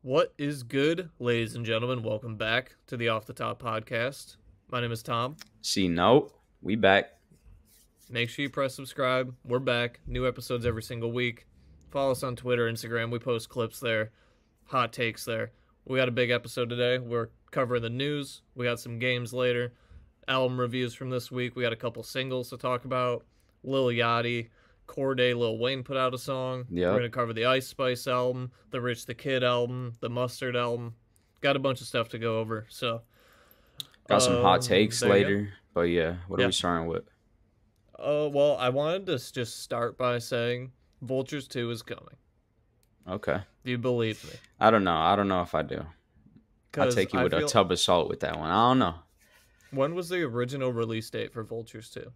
What is good, ladies and gentlemen? Welcome back to the Off the Top podcast. My name is Tom. See, no, we back. Make sure you press subscribe. We're back. New episodes every single week. Follow us on Twitter, Instagram. We post clips there, hot takes there. We got a big episode today. We're covering the news. We got some games later. Album reviews from this week. We got a couple singles to talk about. Lil Yachty, Corday, Lil Wayne put out a song. We're Yep. going to cover the Ice Spice album, the Rich the Kid album, the Mustard album. Got a bunch of stuff to go over. So, Got some hot takes there you go. later. But yeah, what are Yeah. we starting with? Well, I wanted to just start by saying Vultures 2 is coming. Okay. Do you believe me? I don't know. I don't know if I do. I'll Because take you with a tub of salt with that one. I don't know. when was the original release date for Vultures 2?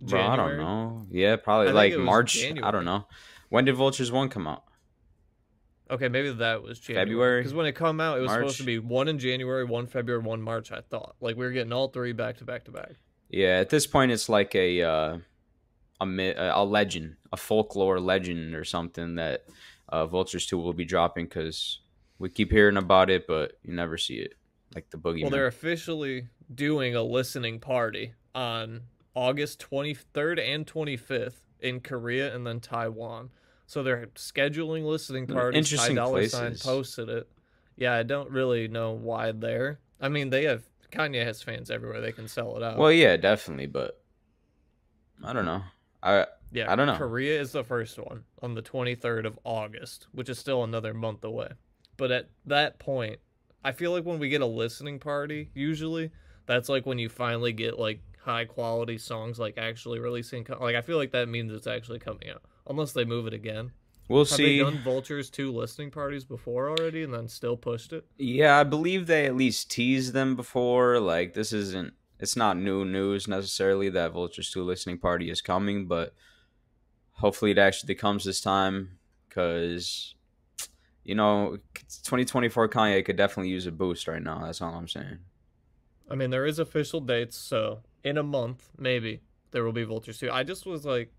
Bro, I don't January? know. Yeah, I probably think like it was March. I January. don't know. When did Vultures 1 come out? Okay, maybe that was January. February? Because when it come out, it was March? supposed to be one in January, one February, one March, I thought. Like, we were getting all three back to back to back. Yeah, at this point it's like a legend, a folklore legend or something that Vultures 2 will be dropping because we keep hearing about it, but you never see it. Like the Boogeyman. Well, they're officially doing a listening party on August 23rd and 25th in Korea and then Taiwan. So they're scheduling listening parties. Interesting Ty Dolla Sign places. posted it. Yeah, I don't really know why they're. I mean, Kanye has fans everywhere. They can sell it out. Well, yeah, definitely, but I don't know. I don't know. Korea is the first one on the 23rd of August, which is still another month away. But at that point, I feel like when we get a listening party, usually that's like when you finally get like high quality songs like actually releasing. Like I feel like that means it's actually coming out, unless they move it again. We'll Have they see. done Vultures 2 listening parties before already and then still pushed it? Yeah, I believe they at least teased them before. Like it's not new news necessarily that Vultures 2 listening party is coming, but hopefully it actually comes this time because 2024 Kanye could definitely use a boost right now. That's all I'm saying. I mean, there is official dates, so in a month, maybe, there will be Vultures 2. I just was like,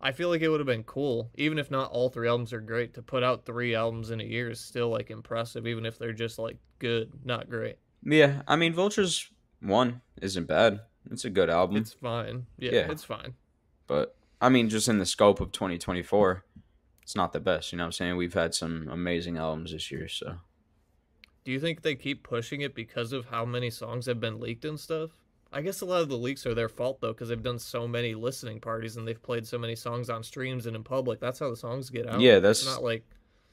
I feel like it would have been cool, even if not all three albums are great, to put out 3 albums in a year is still, like, impressive, even if they're just, like, good, not great. Yeah, I mean Vultures 1 isn't bad. It's a good album. It's fine. Yeah, Yeah. it's fine. But I mean just in the scope of 2024, it's not the best, you know what I'm saying? We've had some amazing albums this year, so Do you think they keep pushing it because of how many songs have been leaked and stuff? I guess a lot of the leaks are their fault, though, because they've done so many listening parties and they've played so many songs on streams and in public. That's how the songs get out. yeah, It's that's not like...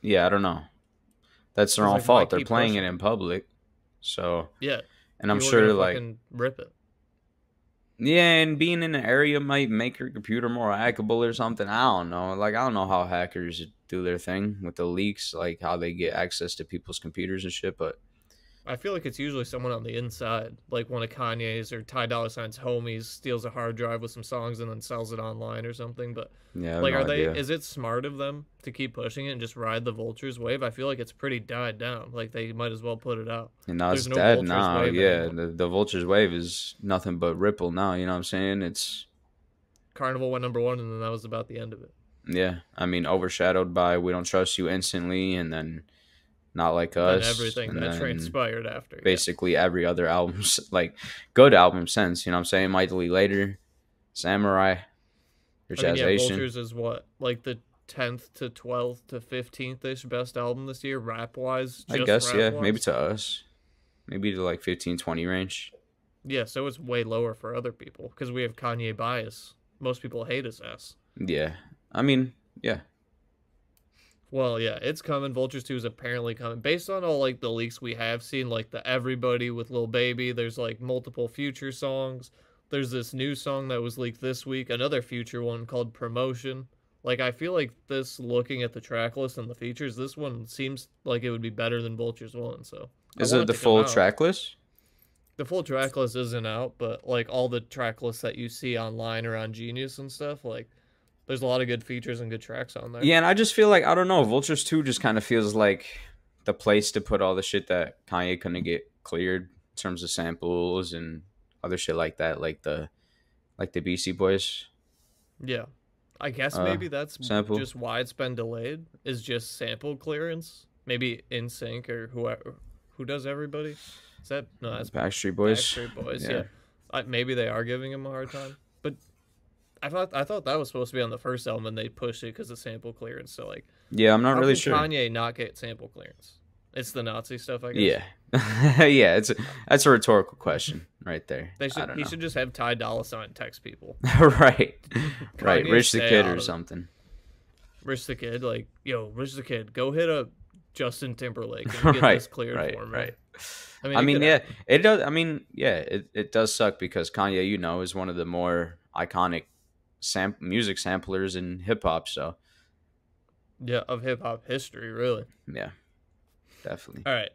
yeah, I don't know. That's their It's own like, why fault. They're keep playing pushing it in public. So, Yeah, and I'm people are sure gonna like fucking rip it. yeah, and being in the area might make your computer more hackable or something. I don't know. Like I don't know how hackers do their thing with the leaks, like how they get access to people's computers and shit, but I feel like it's usually someone on the inside, like one of Kanye's or Ty Dolla Sign's homies steals a hard drive with some songs and then sells it online or something. But yeah, I have like, no are they? idea. Is it smart of them to keep pushing it and just ride the Vultures wave? I feel like it's pretty died down. Like they might as well put it out. And now it's There's no dead Vultures now. wave Yeah, anymore. the Vultures wave is nothing but Ripple now. You know what I'm saying? It's Carnival went #1, and then that was about the end of it. yeah. I mean, overshadowed by "We Don't Trust You" instantly, and then "Not Like Then Us," everything and that then transpired after. Yeah. basically every other album, like good album since. You know what I'm saying? Mightily Later, Samurai, I mean, yeah, Richization. Vultures is what, like the 10th to 12th to 15th ish best album this year, rap wise. I guess yeah, maybe to us, maybe to like 15, 20 range. Yeah, so it's way lower for other people because we have Kanye bias. Most people hate his ass. Yeah, I mean, yeah, Well, yeah, it's coming. Vultures 2 is apparently coming. Based on all like the leaks we have seen, like the Everybody with Lil Baby, there's like multiple Future songs. There's this new song that was leaked this week, another Future one called Promotion. Like I feel like this, looking at the track list and the features, this one seems like it would be better than Vultures 1, so I is want it the to come full out. track list? The full track list isn't out, but like all the track lists that you see online or on Genius and stuff, like there's a lot of good features and good tracks on there. Yeah, and I just feel like I don't know. Vultures 2 just kind of feels like the place to put all the shit that Kanye couldn't get cleared in terms of samples and other shit like that, like the BC Boys Yeah. I guess uh maybe that's sample. just why it's been delayed, is just sample clearance. maybe NSYNC or whoever who does everybody. Is that no? That's Backstreet Boys. Backstreet Boys. Yeah. Yeah, maybe they are giving him a hard time, but I thought that was supposed to be on the first album and they pushed it because of sample clearance. So like, Yeah, I'm not how really can sure. Kanye not get sample clearance? It's the Nazi stuff, I guess. Yeah. Yeah, that's a rhetorical question right there. He should just have Ty Dolla $ign text people. Right. Right. Kanye, Rich the stay Kid out or of it. something. Rich the Kid, like, yo, Rich the Kid, go hit up Justin Timberlake and get Right. this cleared for me. Right. I I mean, mean, yeah, it does. I mean, yeah, it does suck because Kanye, is one of the more iconic music samplers in hip hop. So, yeah, of hip hop history, really. yeah, definitely. All right,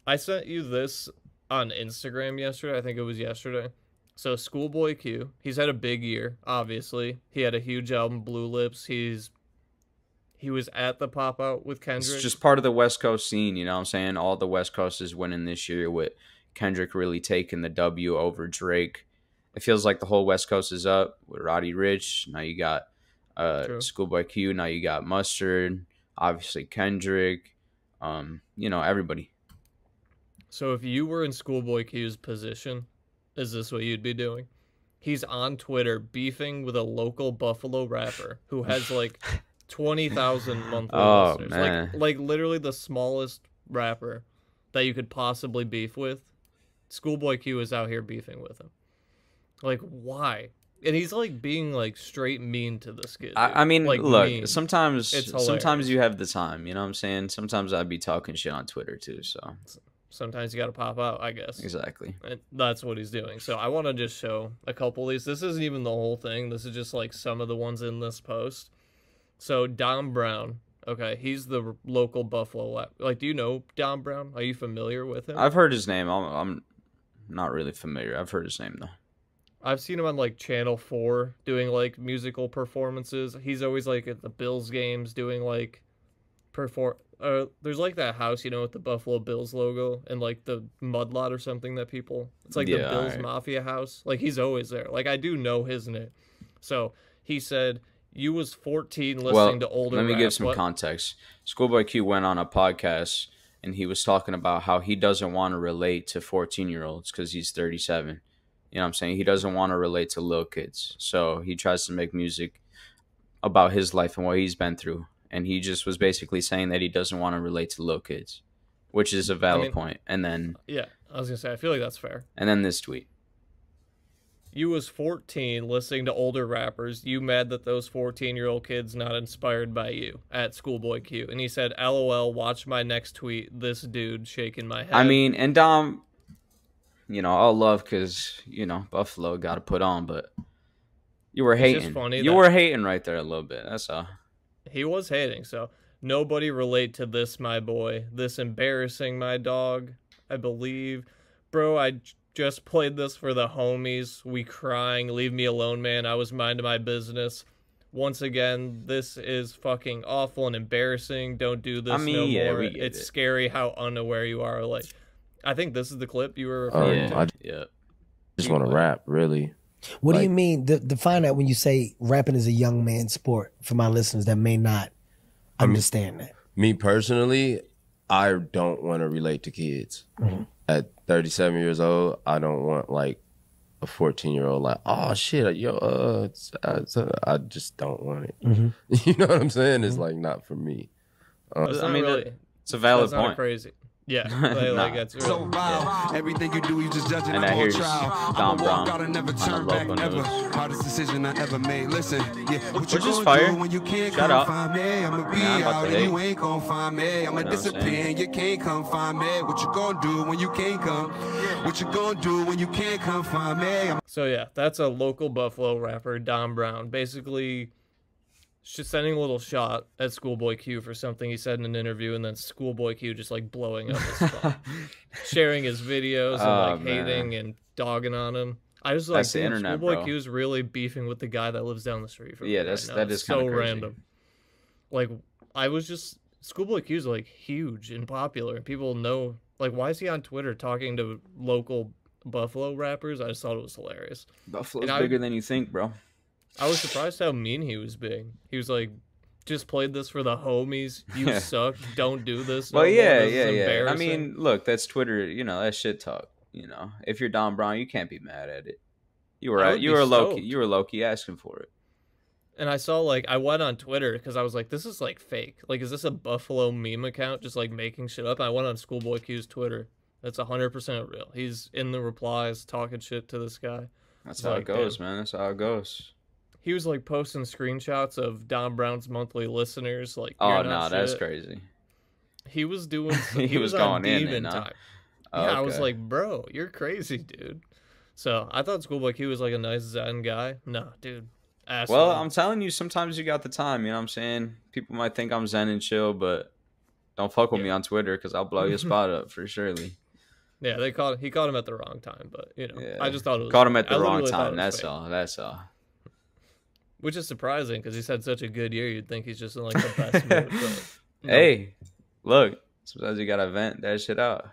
I sent you this on Instagram yesterday. I think it was yesterday. So Schoolboy Q, he's had a big year. Obviously, he had a huge album, Blue Lips. He was at the pop out with Kendrick. It's just part of the West Coast scene, you know what I'm saying? All the West Coast is winning this year with Kendrick really taking the W over Drake. It feels like the whole West Coast is up with Roddy Ricch. Now you got True. Schoolboy Q. Now you got Mustard. Obviously Kendrick. Everybody. So if you were in Schoolboy Q's position, is this what you'd be doing? He's on Twitter beefing with a local Buffalo rapper who has like 20,000 monthly Oh, listeners. man. Like literally the smallest rapper that you could possibly beef with. Schoolboy Q is out here beefing with him. Like, why? And he's like being like straight mean to this kid. I mean, like, look, mean. sometimes It's hilarious. you have the time, you know what I'm saying? Sometimes I'd be talking shit on Twitter too, so. Sometimes you got to pop out, I guess. Exactly. And that's what he's doing. So I want to just show a couple of these. This isn't even the whole thing. This is just like some of the ones in this post. So Dom Brown, okay, he's the local Buffalo. Like, do you know Dom Brown? Are you familiar with him? I've heard his name. I'm not really familiar. I've heard his name though. I've seen him on like Channel 4 doing like musical performances. He's always like at the Bills games doing like there's like that house, with the Buffalo Bills logo and like the mud lot or something that people. It's like the Bills Mafia house. Like he's always there. Like I do know his name. So he said you was 14 listening to older let me rap. give some context. Schoolboy Q went on a podcast and he was talking about how he doesn't want to relate to 14-year-olds because he's 37. You know what I'm saying? He doesn't want to relate to little kids. So he tries to make music about his life and what he's been through. And he just was basically saying that he doesn't want to relate to little kids, which is a valid point. And then... Yeah, I was going to say, I feel like that's fair. And then this tweet. You was 14 listening to older rappers. You mad that those 14-year-old kids not inspired by you at Schoolboy Q. And he said, LOL, watch my next tweet. This dude shaking my head. I mean, and Dom... all love because, Buffalo got to put on, but you were hating. You were hating right there a little bit. That's all. He was hating, so nobody relate to this, my boy. This embarrassing, my dog, I believe. Bro, I just played this for the homies. We crying. Leave me alone, man. I was minding my business. Once again, this is fucking awful and embarrassing. Don't do this no more. It's scary how unaware you are. Like, I think this is the clip you were referring to. Yeah. Just want to rap, really. What do you mean? Define that when you say rapping is a young man's sport for my listeners that may not understand that. Me personally, I don't want to relate to kids. Mm-hmm. At 37 years old, I don't want like a 14-year-old like, oh shit, yo, I just don't want it. Mm-hmm. You know what I'm saying? It's like not for me. It's a valid point. Not crazy. Yeah, like that's really, so vile. Everything you do, you just judge it. And I hear Dom Brown out and never turn back, never. Hardest decision I ever made. Listen, which is fire. When you can't Shout out. Find me, I'ma be out and you ain't gonna find me. I'ma disappear and you can't come find me. What you gonna do when you can't come? What you gonna do when you can't come find me? So yeah, that's a local Buffalo rapper, Dom Brown. Basically, just sending a little shot at Schoolboy Q for something he said in an interview, and then Schoolboy Q just like blowing up his phone, sharing his videos and like hating and dogging on him. I was like, the internet, Schoolboy Q is really beefing with the guy that lives down the street from him. That is so crazy. random. Like, I was just Schoolboy Q is like huge and popular, and people know. Like, why is he on Twitter talking to local Buffalo rappers? I just thought it was hilarious. Buffalo's bigger than you think, bro. I was surprised how mean he was being. He was like just played this for the homies. You suck. Don't do this. Well, no more. yeah, This is yeah, yeah. I embarrassing. mean, look, that's Twitter. You know, that's shit talk. You know, if you're Don Brown, you can't be mad at it. You I were would you be were low key. stoked. You were low key asking for it. And I saw, like, I went on Twitter because I was like, this is, like, fake. Like, is this a Buffalo meme account just, like, making shit up? And I went on Schoolboy Q's Twitter. That's 100% real. He's in the replies talking shit to this guy. That's It's how like, it goes, damn. man. That's how it goes. He was, like, posting screenshots of Don Brown's monthly listeners. Like, Oh you're no, not that's shit. crazy. He was doing He was on going in, demon huh? time. Oh, Yeah, I was okay. like, bro, you're crazy, dude. So I thought Schoolboy Q was like a nice Zen guy. No, dude. Asshole. Well, I'm telling you, sometimes you got the time. You know what I'm saying? People might think I'm zen and chill, but don't fuck with me on Twitter because I'll blow your spot up for surely. Yeah, he caught him at the wrong time, but you know, Yeah. I just thought it was Caught him funny. at the I wrong literally thought time. it was That's fake. all. That's all. Which is surprising because he's had such a good year. You'd think he's just in like the best mood. But no. Hey, look. Sometimes you gotta vent that shit out.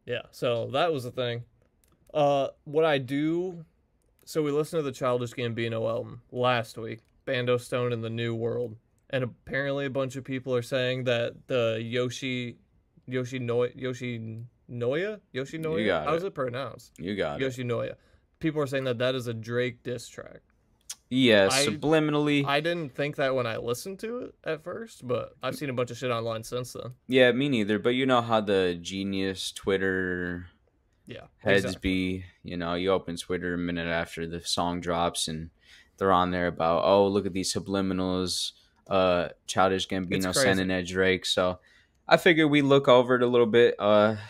Yeah, so that was the thing. What I do, so we listened to the Childish Gambino album last week, Bando Stone in the New World, and apparently a bunch of people are saying that the Yoshinoya, You got how's it. it pronounced? You got it. Yoshinoya. People are saying that is a Drake diss track. Yeah, I- subliminally. I didn't think that when I listened to it at first, but I've seen a bunch of shit online since then. Yeah, me neither. But you know how the genius Twitter Yeah, heads exactly. be. You know, you open Twitter a minute after the song drops, and they're on there about, oh, look at these subliminals. Childish Gambino crazy. sending at Drake. So I figured we look over it a little bit.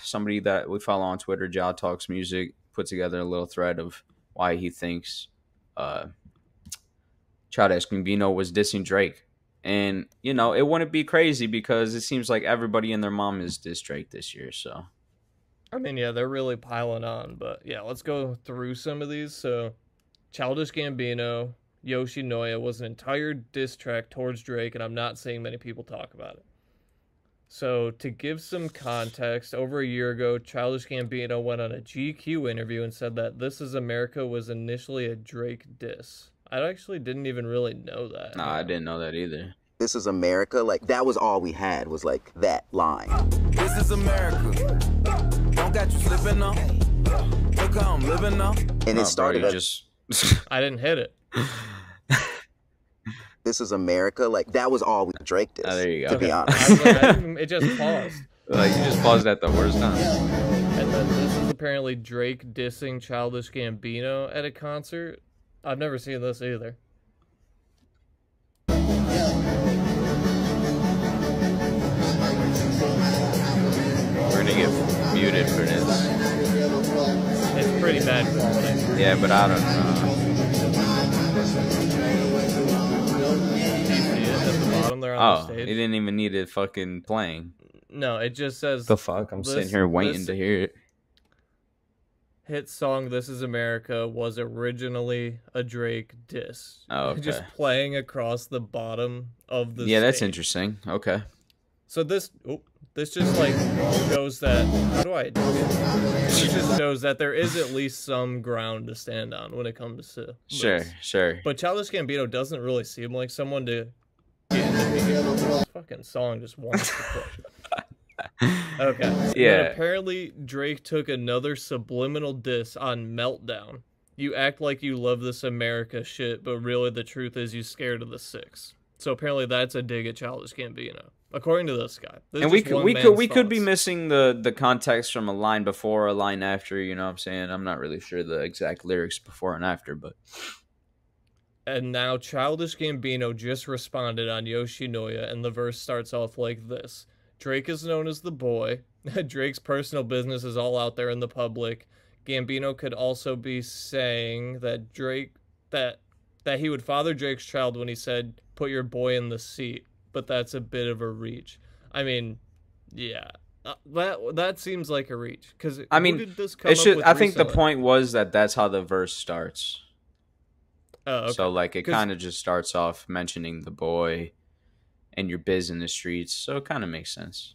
Somebody that we follow on Twitter, Jaw Talks Music, put together a little thread of why he thinks Childish Gambino was dissing Drake. And, you know, it wouldn't be crazy because it seems like everybody and their mom is diss Drake this year. So I mean, yeah, they're really piling on, but yeah, let's go through some of these. So, Childish Gambino, Yoshinoya was an entire diss track towards Drake, and I'm not seeing many people talk about it. So, to give some context, over a year ago, Childish Gambino went on a GQ interview and said that This Is America was initially a Drake diss. I actually didn't even really know that. nah, I didn't know that either. This is America. Like, that was all we had, was like that line. This is America. Don't got you slipping up. Look how I'm living up. And Oh, it started bro, as, just I didn't hit it. This is America. Like, that was all we Drake did, Oh, there you go. to be Okay. honest. It just paused. like, you just paused at the worst time. And then this is apparently Drake dissing Childish Gambino at a concert. I've never seen this either. We're gonna get muted for this. It's pretty bad quality. Yeah, but I don't know. Do you see it at the bottom there on Oh, the it stage? didn't even need it fucking playing. No, it just says The fuck? I'm sitting This- here waiting this- to hear it. hit song This Is America was originally a Drake diss. Oh, okay. Just playing across the bottom of the Yeah, that's stage. interesting. Okay. So this just like shows that how do I do it? It just shows that there is at least some ground to stand on when it comes to Sure, this. sure. But Childish Gambino doesn't really seem like someone to get into this fucking song just wants to push. Okay. And Yeah. then apparently Drake took another subliminal diss on Meltdown. You act like you love this America shit, but really the truth is you scared of the six. So apparently that's a dig at Childish Gambino, according to this guy. This And is we just could one we man's could we could be thoughts. missing the context from a line before or a line after, you know what I'm saying? I'm not really sure the exact lyrics before and after, but And now Childish Gambino just responded on Yoshinoya, and the verse starts off like this. Drake is known as the boy. Drake's personal business is all out there in the public. Gambino could also be saying that that he would father Drake's child when he said, "Put your boy in the seat," but that's a bit of a reach. I mean, yeah, that seems like a reach because I mean, did this come it should up with I think the recently? point was that that's how the verse starts. Oh, okay. So like it 'Cause- kind of just starts off mentioning the boy and your biz in the streets. So it kind of makes sense.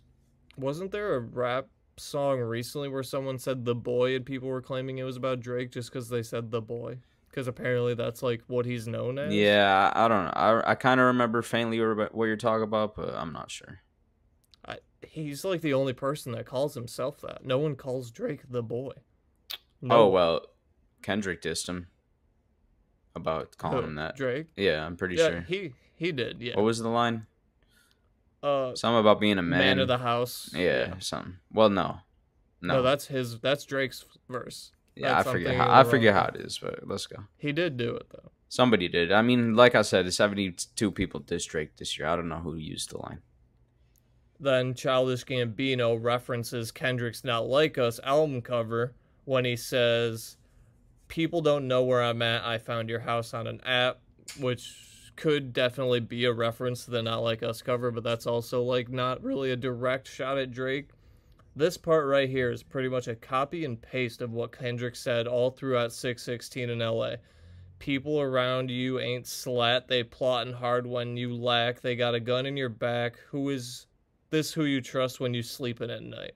Wasn't there a rap song recently where someone said "the boy" and people were claiming it was about Drake just because they said "the boy"? Because apparently that's like what he's known as. Yeah, I don't know. I kind of remember faintly what you're talking about, but I'm not sure. He's like the only person that calls himself that. No one calls Drake the boy. Oh, one. well, Kendrick dissed him about calling Who? him that. Drake? Yeah, I'm pretty Yeah, sure. he did, yeah. What was the line? Uh, Something about being a man of the house. Yeah, something. Well, no. No, that's Drake's verse. Yeah, That's I forget something how it is, but let's go. He did do it though. Somebody did. I mean, like I said, 72 people dissed Drake this year. I don't know who used the line. Then Childish Gambino references Kendrick's Not Like Us album cover when he says, "People don't know where I'm at. I found your house on an app," which could definitely be a reference to the Not Like Us cover, but that's also like not really a direct shot at Drake. This part right here is pretty much a copy and paste of what Kendrick said all throughout 616 in LA. People around you ain't slat, they plotting hard when you lack, they got a gun in your back, who is this who you trust when you sleeping at night?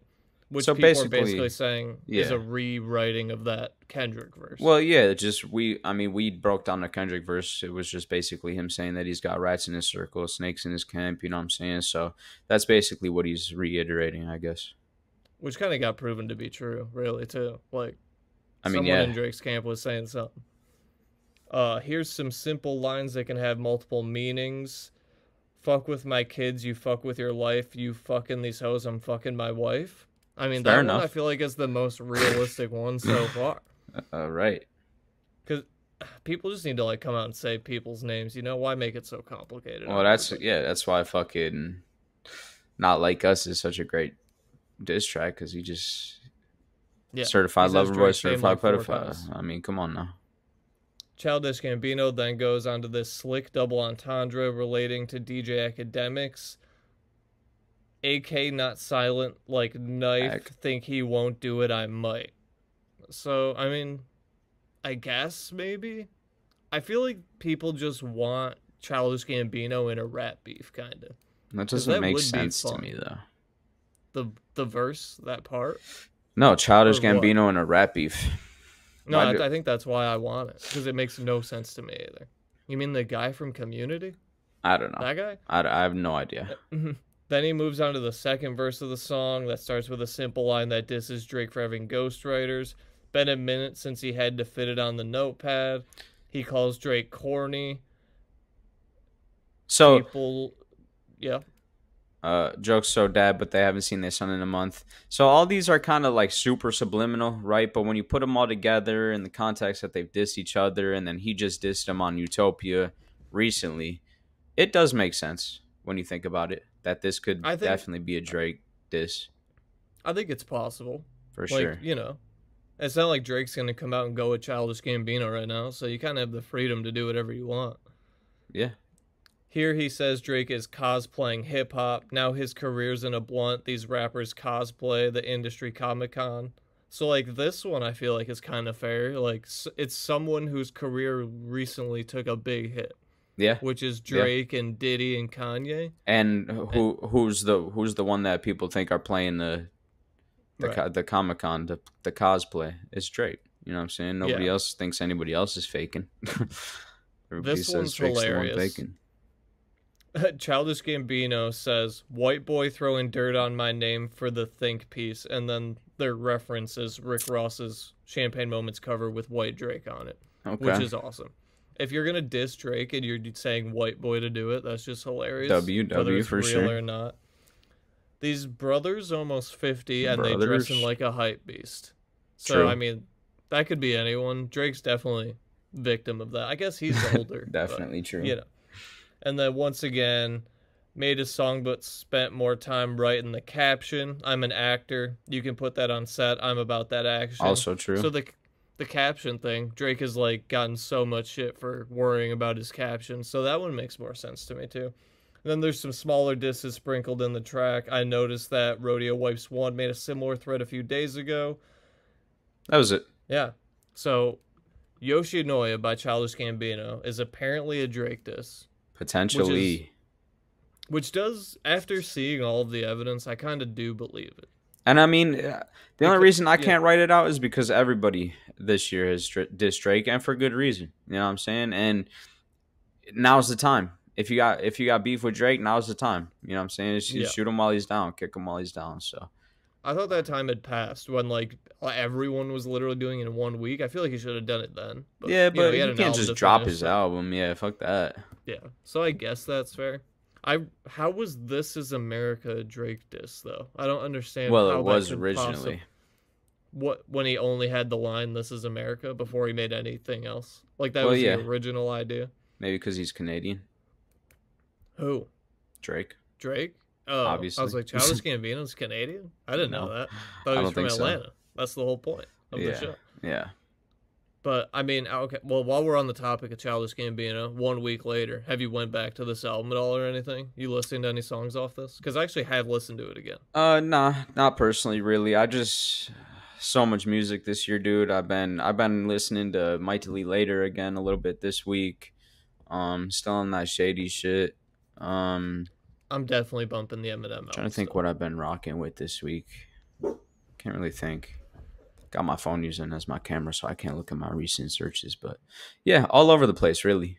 Which So people are basically- basically saying is yeah. a rewriting of that Kendrick verse. Well, yeah, we broke down the Kendrick verse. It was just basically him saying that he's got rats in his circle, snakes in his camp, you know what I'm saying? So that's basically what he's reiterating, I guess. Which kind of got proven to be true, really, too. Like, I mean, someone yeah. in Drake's camp was saying something. Here's some simple lines that can have multiple meanings. Fuck with my kids, you fuck with your life, you fucking these hoes, I'm fucking my wife. I mean, Fair that enough. one I feel like is the most realistic one so far. Right. Because people just need to, like, come out and say people's names, you know? Why make it so complicated? Well, that's why fucking Not Like Us is such a great diss track, because he just certified he says lover boy, Drake's name certified like 4 pedophile. times. I mean, come on now. Childish Gambino then goes on to this slick double entendre relating to DJ Academics. AK not silent like knife, think he won't do it, I might. So, I mean, I guess maybe? I feel like people just want Childish Gambino in a rap beef, kind of. That doesn't make would be sense to fun. me, though. The verse, that part? No, Childish Or what? Gambino in a rap beef. No, Why I think that's why I want it, because it makes no sense to me either. You mean the guy from Community? I don't know. That guy? I have no idea. Then he moves on to the second verse of the song that starts with a simple line that disses Drake for having ghostwriters. Been a minute since he had to fit it on the notepad. He calls Drake corny. So, People, yeah. jokes so dad, but they haven't seen their son in a month. So all these are kind of like super subliminal, right? But when you put them all together in the context that they've dissed each other, and then he just dissed him on Utopia recently, it does make sense when you think about it, that this could definitely be a Drake diss. I think it's possible. For like, sure. You know, it's not like Drake's going to come out and go with Childish Gambino right now, so you kind of have the freedom to do whatever you want. Yeah. Here he says Drake is cosplaying hip-hop. Now his career's in a blunt. These rappers cosplay the industry Comic-Con. So, like, this one I feel like is kind of fair. Like, it's someone whose career recently took a big hit. Yeah. Which is Drake and Diddy and Kanye. And who's the one that people think are playing the Comic-Con, the cosplay? It's Drake. You know what I'm saying? Nobody else thinks anybody else is faking. Everybody This says one's Drake's hilarious. the one faking. Childish Gambino says, "White boy throwing dirt on my name for the think piece," and then their reference is Rick Ross's Champagne Moments cover with White Drake on it, which is awesome. If you're gonna diss Drake and you're saying white boy to do it, that's just hilarious. Whether it's for real sure or not. These brothers almost 50 and they dress in like a hype beast. So True. I mean, that could be anyone. Drake's definitely victim of that. I guess he's older. Definitely but, true. You know. And then once again, made a song but spent more time writing the caption. I'm an actor. You can put that on set. I'm about that action. Also true. So the caption thing, Drake has like gotten so much shit for worrying about his caption. So that one makes more sense to me too. And then there's some smaller disses sprinkled in the track. I noticed that Rodeo Wipes 1 made a similar thread a few days ago. That was it. Yeah. So Yoshinoya by Childish Gambino is apparently a Drake diss. Potentially. Which does, after seeing all of the evidence, I kind of do believe it. And I mean, the only reason I can't write it out is because everybody this year has dissed Drake, and for good reason. You know what I'm saying? And now's the time. If you got beef with Drake, now's the time. You know what I'm saying? Just shoot him while he's down, kick him while he's down. So I thought that time had passed when like everyone was literally doing it in 1 week. I feel like he should have done it then. But, yeah, but you can't just drop his album. Yeah, fuck that. Yeah, so I guess that's fair. How was This Is America a Drake diss though? I don't understand. Well, how it was originally. When he only had the line "This Is America" before he made anything else? Like that was the original idea. Maybe because he's Canadian. Who? Drake. Drake? Oh, obviously. I was like, Childish Gambino's Canadian? I didn't know that. I thought he was from Atlanta. So. That's the whole point of the show. Yeah. But, I mean, okay, well, while we're on the topic of Childish Gambino, 1 week later, have you went back to this album at all or anything? You listening to any songs off this? Because I actually have listened to it again. Nah, not personally, really. I just... So much music this year, dude. I've been listening to Mightily Later again a little bit this week. Still on that shady shit. I'm definitely bumping the Eminem album. Trying to think what I've been rocking with this week. Can't really think. Got my phone using as my camera, so I can't look at my recent searches. But yeah, all over the place, really.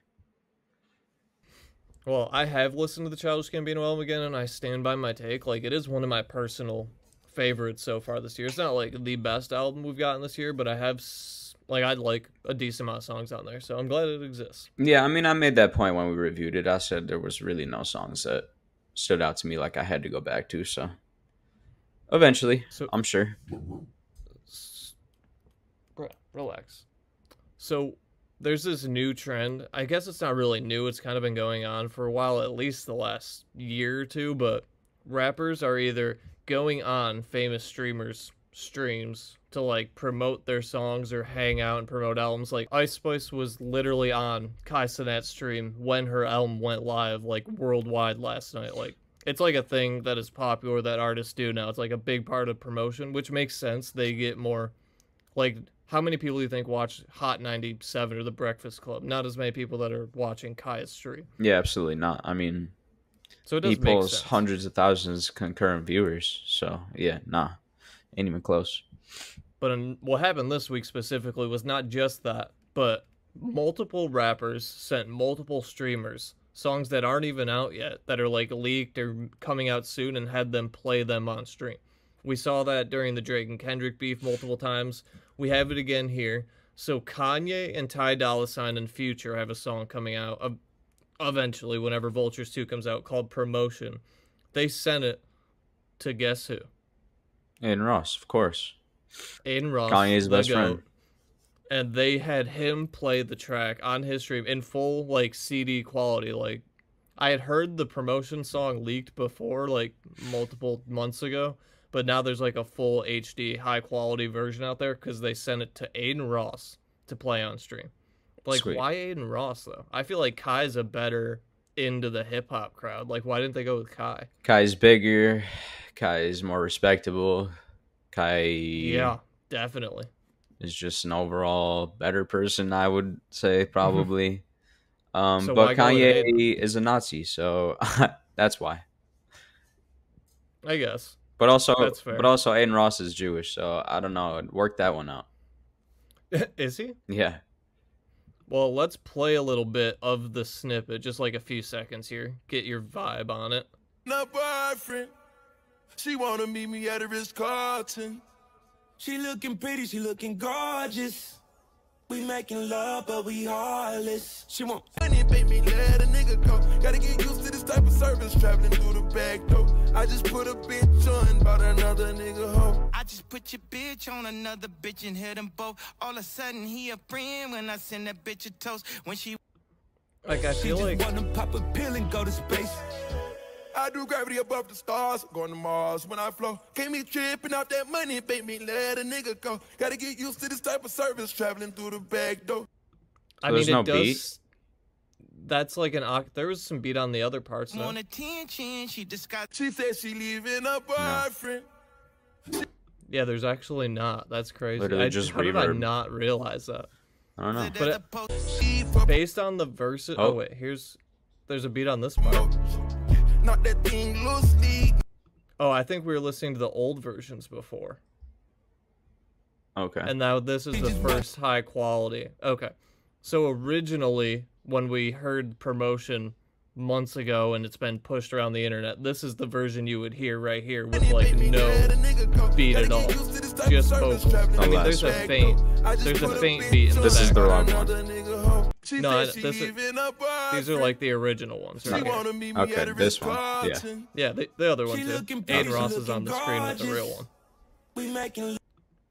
Well, I have listened to the Childish Gambino album again, and I stand by my take. Like, it is one of my personal favorites so far this year. It's not like the best album we've gotten this year, but I have I'd like a decent amount of songs on there, so I'm glad it exists. Yeah, I mean, I made that point when we reviewed it. I said there was really no songs that stood out to me like I had to go back to, so eventually, I'm sure. Relax. So there's this new trend. I guess it's not really new. It's kind of been going on for a while, at least the last year or two, but rappers are either going on famous streamers' streams to like promote their songs or hang out and promote albums. Like Ice Spice was literally on Kai Cenat's stream when her album went live, like worldwide last night. Like it's like a thing that is popular that artists do now. It's like a big part of promotion, which makes sense. They get more, like, how many people do you think watch Hot 97 or The Breakfast Club? Not as many people that are watching Kai's stream. Yeah, absolutely not. I mean, so it does he make pulls sense. Hundreds of thousands of concurrent viewers. So yeah, ain't even close. But what happened this week specifically was not just that, but multiple rappers sent multiple streamers songs that aren't even out yet, that are like leaked or coming out soon, and had them play them on stream. We saw that during the Drake and Kendrick beef multiple times. We have it again here. So Kanye and Ty Dolla $ign and Future have a song coming out eventually whenever Vultures 2 comes out called Promotion. They sent it to guess who? Aiden Ross, of course. Aiden Ross, Kanye's best friend. And they had him play the track on his stream in full, like, CD quality. Like, I had heard the Promotion song leaked before, like, multiple months ago, but now there's, like, a full HD, high-quality version out there because they sent it to Aiden Ross to play on stream. Like, Sweet. Why Aiden Ross, though? I feel like Kai's a better into the hip-hop crowd. Like, why didn't they go with Kai? Kai's bigger. Kai's more respectable. Kai... Yeah, definitely. Is just an overall better person, I would say, probably. So but Kanye is a Nazi, so that's why. I guess. But also, that's fair. But also, Aiden Ross is Jewish, so I don't know. Work that one out. Is he? Yeah. Well, let's play a little bit of the snippet, just like a few seconds here. Get your vibe on it. No boyfriend. She wanna meet me at a Ritz-Carlton. She looking pretty, she looking gorgeous. We making love, but we heartless. She want money, make me let a nigga go. Gotta get used to this type of service, traveling through the back door. I just put a bitch on, bought another nigga hoe. I just put your bitch on another bitch and hit them both. All of a sudden, he a friend when I send that bitch a toast. When she like, I feel like wanna pop a pill and go to space. I do gravity above the stars, going to Mars when I flow. Can't be tripping off that money, baby, let a nigga go. Gotta get used to this type of service, traveling through the back door. I mean, it does. Beat? That's like there was some beat on the other parts. Though. On attention, she said she leaving a boyfriend. No. Yeah, there's actually not. That's crazy. How did I not realize that? I don't know. But based on the verses, there's a beat on this part. Not that thing loosely. Oh, I think we were listening to the old versions before. Okay. And now this is the first high quality. Okay. So originally, when we heard promotion months ago and it's been pushed around the internet, this is the version you would hear right here with like no beat at all. Just vocals. I mean, there's a faint beat in the This is the background. wrong one. No, these are like the original ones right here. Okay, this one. Yeah. Yeah, the other one too. Aiden Ross is on the screen with the real one.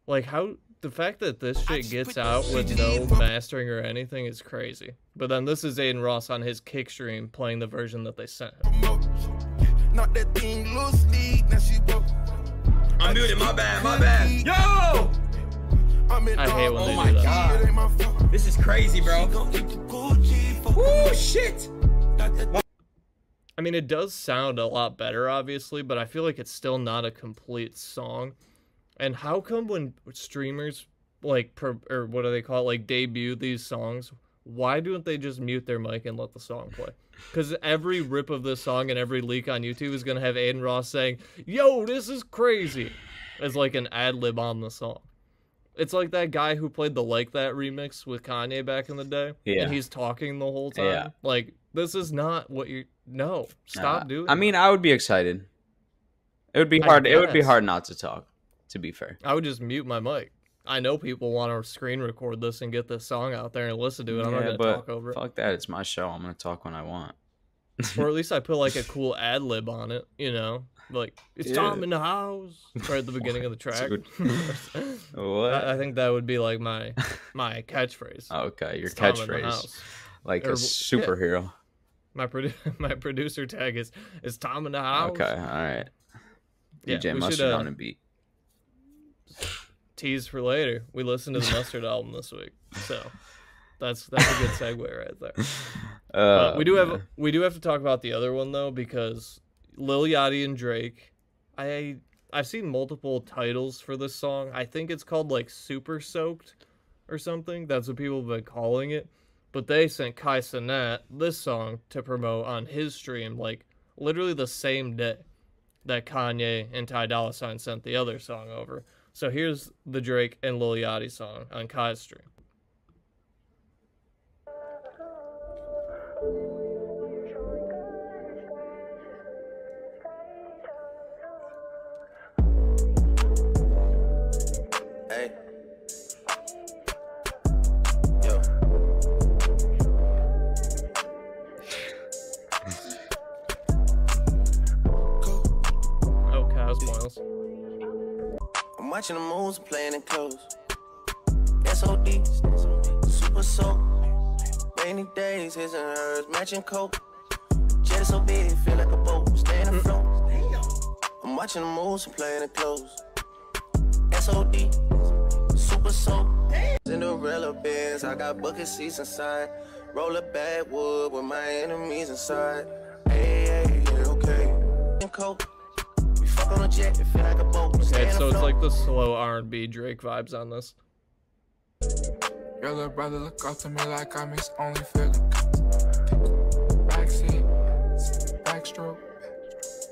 Like, how the fact that this shit gets out with no mastering or anything is crazy. But then this is Aiden Ross on his kick stream playing the version that they sent him. I'm muted, my bad. Yo! I hate when they Oh my do that. god. This is crazy, bro. Woo, shit! I mean, it does sound a lot better, obviously, but I feel like it's still not a complete song. And how come when streamers, like, or what do they call it, like, debut these songs, why don't they just mute their mic and let the song play? Because every rip of this song and every leak on YouTube is going to have Aiden Ross saying, yo, this is crazy, as, like, an ad-lib on the song. It's like that guy who played the Like That remix with Kanye back in the day. Yeah. And he's talking the whole time. Yeah. Like, this is not what you... No, stop doing I mean, I would be excited. It would be hard. It would be guess. hard not to talk, to be fair. I would just mute my mic. I know people want to screen record this and get this song out there and listen to it. I'm not going to talk over it. Fuck that. It's my show. I'm going to talk when I want. Or at least I put like a cool ad lib on it, you know? Like, it's Tom in the house right at the beginning of the track. What? I think that would be like my catchphrase. Okay, your It's Tom in the catchphrase. house. Like Or- a superhero. My producer tag is Tom in the house. Okay, all right. Yeah, DJ we Mustard should, on a beat. Tease for later. We listened to the Mustard album this week, so that's a good segue right there. We do have to talk about the other one though, because Lil Yachty and Drake. I've seen multiple titles for this song. I think it's called like Super Soaked or something. That's what people have been calling it. But they sent Kai Cenat this song to promote on his stream, like literally the same day that Kanye and Ty Dolla $ign sent the other song over. So here's the Drake and Lil Yachty song on Kai's stream. Hey. Yo. Oh, cow spoils. I'm watching the moves, playing it close. SOD, super soap. Rainy days, his and hers, matching coat. Jet so big, feel like a boat, staying afloat. I'm watching the moves, playing it close. SOD, super soap. Cinderella bands, I got bucket seats inside. Roll a backwood with my enemies inside. Hey, yeah, okay. Coat. We fuck on a jet, it feel like a boat. Okay, so it's like the slow R&B Drake vibes on this. Your little brother look up to me like I miss only feeling. Backseat, backstroke.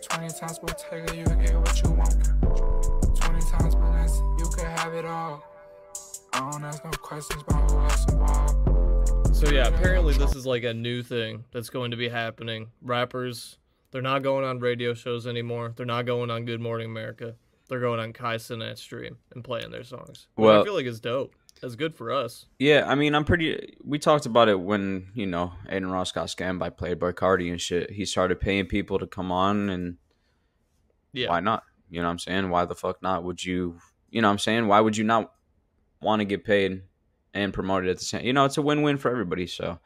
20 times Bottega, you can get what you want. 20 times Vanessa, you can have it all. I don't ask no questions about who else involved. So yeah, apparently this is like a new thing that's going to be happening. Rappers, they're not going on radio shows anymore. They're not going on Good Morning America. They're going on Kai Cenat's stream and playing their songs. Which Well, I feel like is dope. That's good for us. Yeah, I mean, we talked about it when, you know, Aiden Ross got scammed by Playboy Cardi and shit. He started paying people to come on, and Yeah. why not? You know what I'm saying? Why the fuck not? Would you know what I'm saying? Why would you not want to get paid and promoted at the same? You know, it's a win-win for everybody, so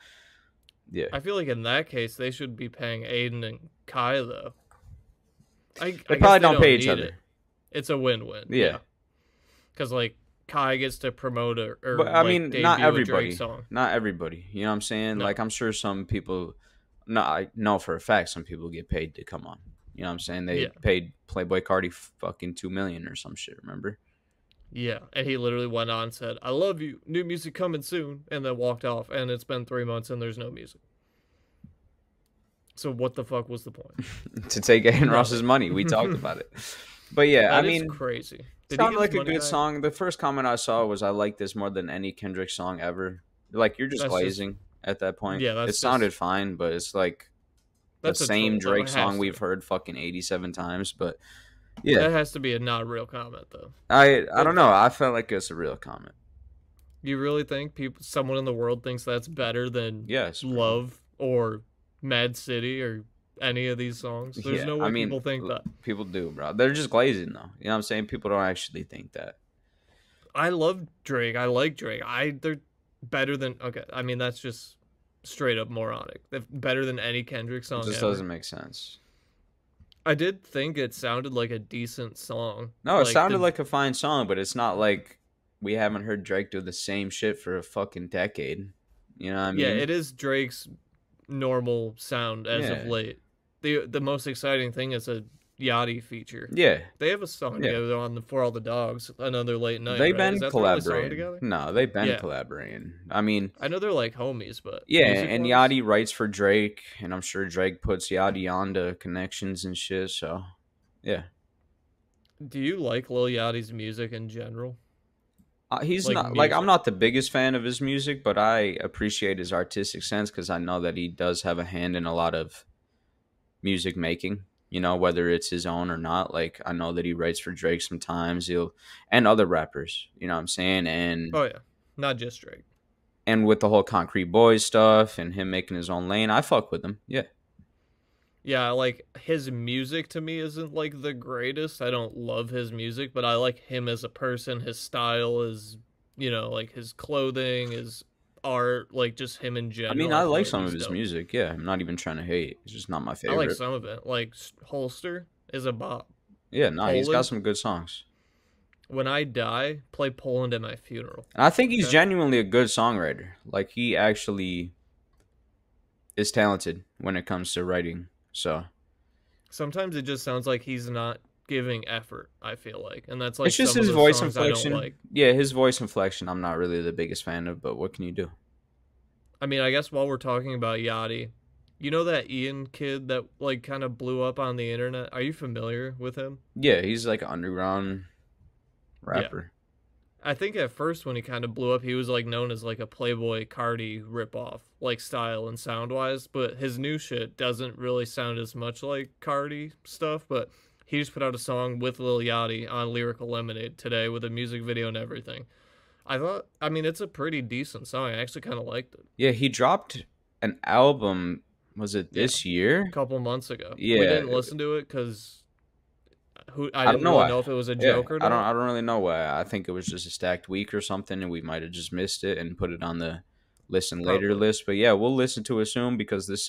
yeah. I feel like in that case, they should be paying Aiden and Kai, though. I They guess probably don't pay each need other. it. It's a win-win. Yeah. Because, like, Kai gets to promote or But I like, mean, debut not a everybody. Drake song. Not everybody. You know what I'm saying? No. Like, I'm sure some people. No, I know for a fact some people get paid to come on. You know what I'm saying? They Yeah. paid Playboy Cardi fucking $2 million or some shit. Remember? Yeah, and he literally went on and said, "I love you. New music coming soon," and then walked off. And it's been 3 months and there's no music. So what the fuck was the point? To take Adin Ross's money. We talked about it. But yeah, That I is mean, crazy. Did he sounded get like his a money good back? song. The first comment I saw was, "I like this more than any Kendrick song ever." Like, you're just That's just- glazing at that point. Yeah, that's it sounded fine, but it's like the That's a same troll, though. Drake It has song to. we've heard fucking 87 times. But yeah, That has to be a not real comment, though. I don't know. I felt like it's a real comment. You really think someone in the world thinks that's better than Yes, bro. Love or Mad City or any of these songs? There's no way people think that. People do, bro. They're just glazing, though. You know what I'm saying? People don't actually think that. I love Drake. I like Drake. They're better than. Okay, I mean that's just straight up moronic. They're better than any Kendrick song. It just ever. doesn't make sense. I did think it sounded like a decent song. No, it sounded like a fine song, but it's not like we haven't heard Drake do the same shit for a fucking decade. You know what I mean? Yeah, it is Drake's normal sound as of late. The most exciting thing is a Yachty feature. Yeah. They have a song together on For All the Dogs, Another Late Night. They've right? been Is that their only song collaborating. together? No, they've been collaborating. I mean, I know they're like homies, but yeah, and Yachty writes for Drake, and I'm sure Drake puts Yachty on to connections and shit. So, yeah. Do you like Lil Yachty's music in general? He's Like not music. like I'm not the biggest fan of his music, but I appreciate his artistic sense because I know that he does have a hand in a lot of music making. You know, whether it's his own or not. Like, I know that he writes for Drake sometimes. And other rappers. You know what I'm saying? And Oh yeah, not just Drake. And with the whole Concrete Boys stuff and him making his own lane, I fuck with him. Yeah. Yeah, like his music to me isn't like the greatest. I don't love his music, but I like him as a person. His style is, like his clothing, his art, like just him in general. I mean, I feel like some of he's his dope. music. Yeah, I'm not even trying to hate. It's just not my I favorite. like some of it. Like Holster is a bop. Yeah, no, he's got Poland. some good songs. When I die, play Poland at my funeral. And I think he's Okay. genuinely a good songwriter. Like, he actually is talented when it comes to writing. So Sometimes it just sounds like he's not giving effort, I feel like. And that's like it's just some of his the voice songs I don't inflection. like. Yeah, his voice inflection I'm not really the biggest fan of, but what can you do? I mean, I guess while we're talking about Yachty, you know that Ian kid that like kind of blew up on the internet? Are you familiar with him? Yeah, he's like an underground rapper. I think at first when he kind of blew up, he was like known as like a Playboy Cardi ripoff, like style and sound wise. But his new shit doesn't really sound as much like Cardi stuff. But he just put out a song with Lil Yachty on Lyrical Lemonade today with a music video and everything. I mean, it's a pretty decent song. I actually kind of liked it. Yeah, he dropped an album. Was it this year? A couple months ago. Yeah. We didn't listen to it because I don't didn't know really why. know if it was a Yeah, joke or not. I don't really know why. I think it was just a stacked week or something, and we might have just missed it and put it on the listen later Probably. list. But yeah, we'll listen to it soon because this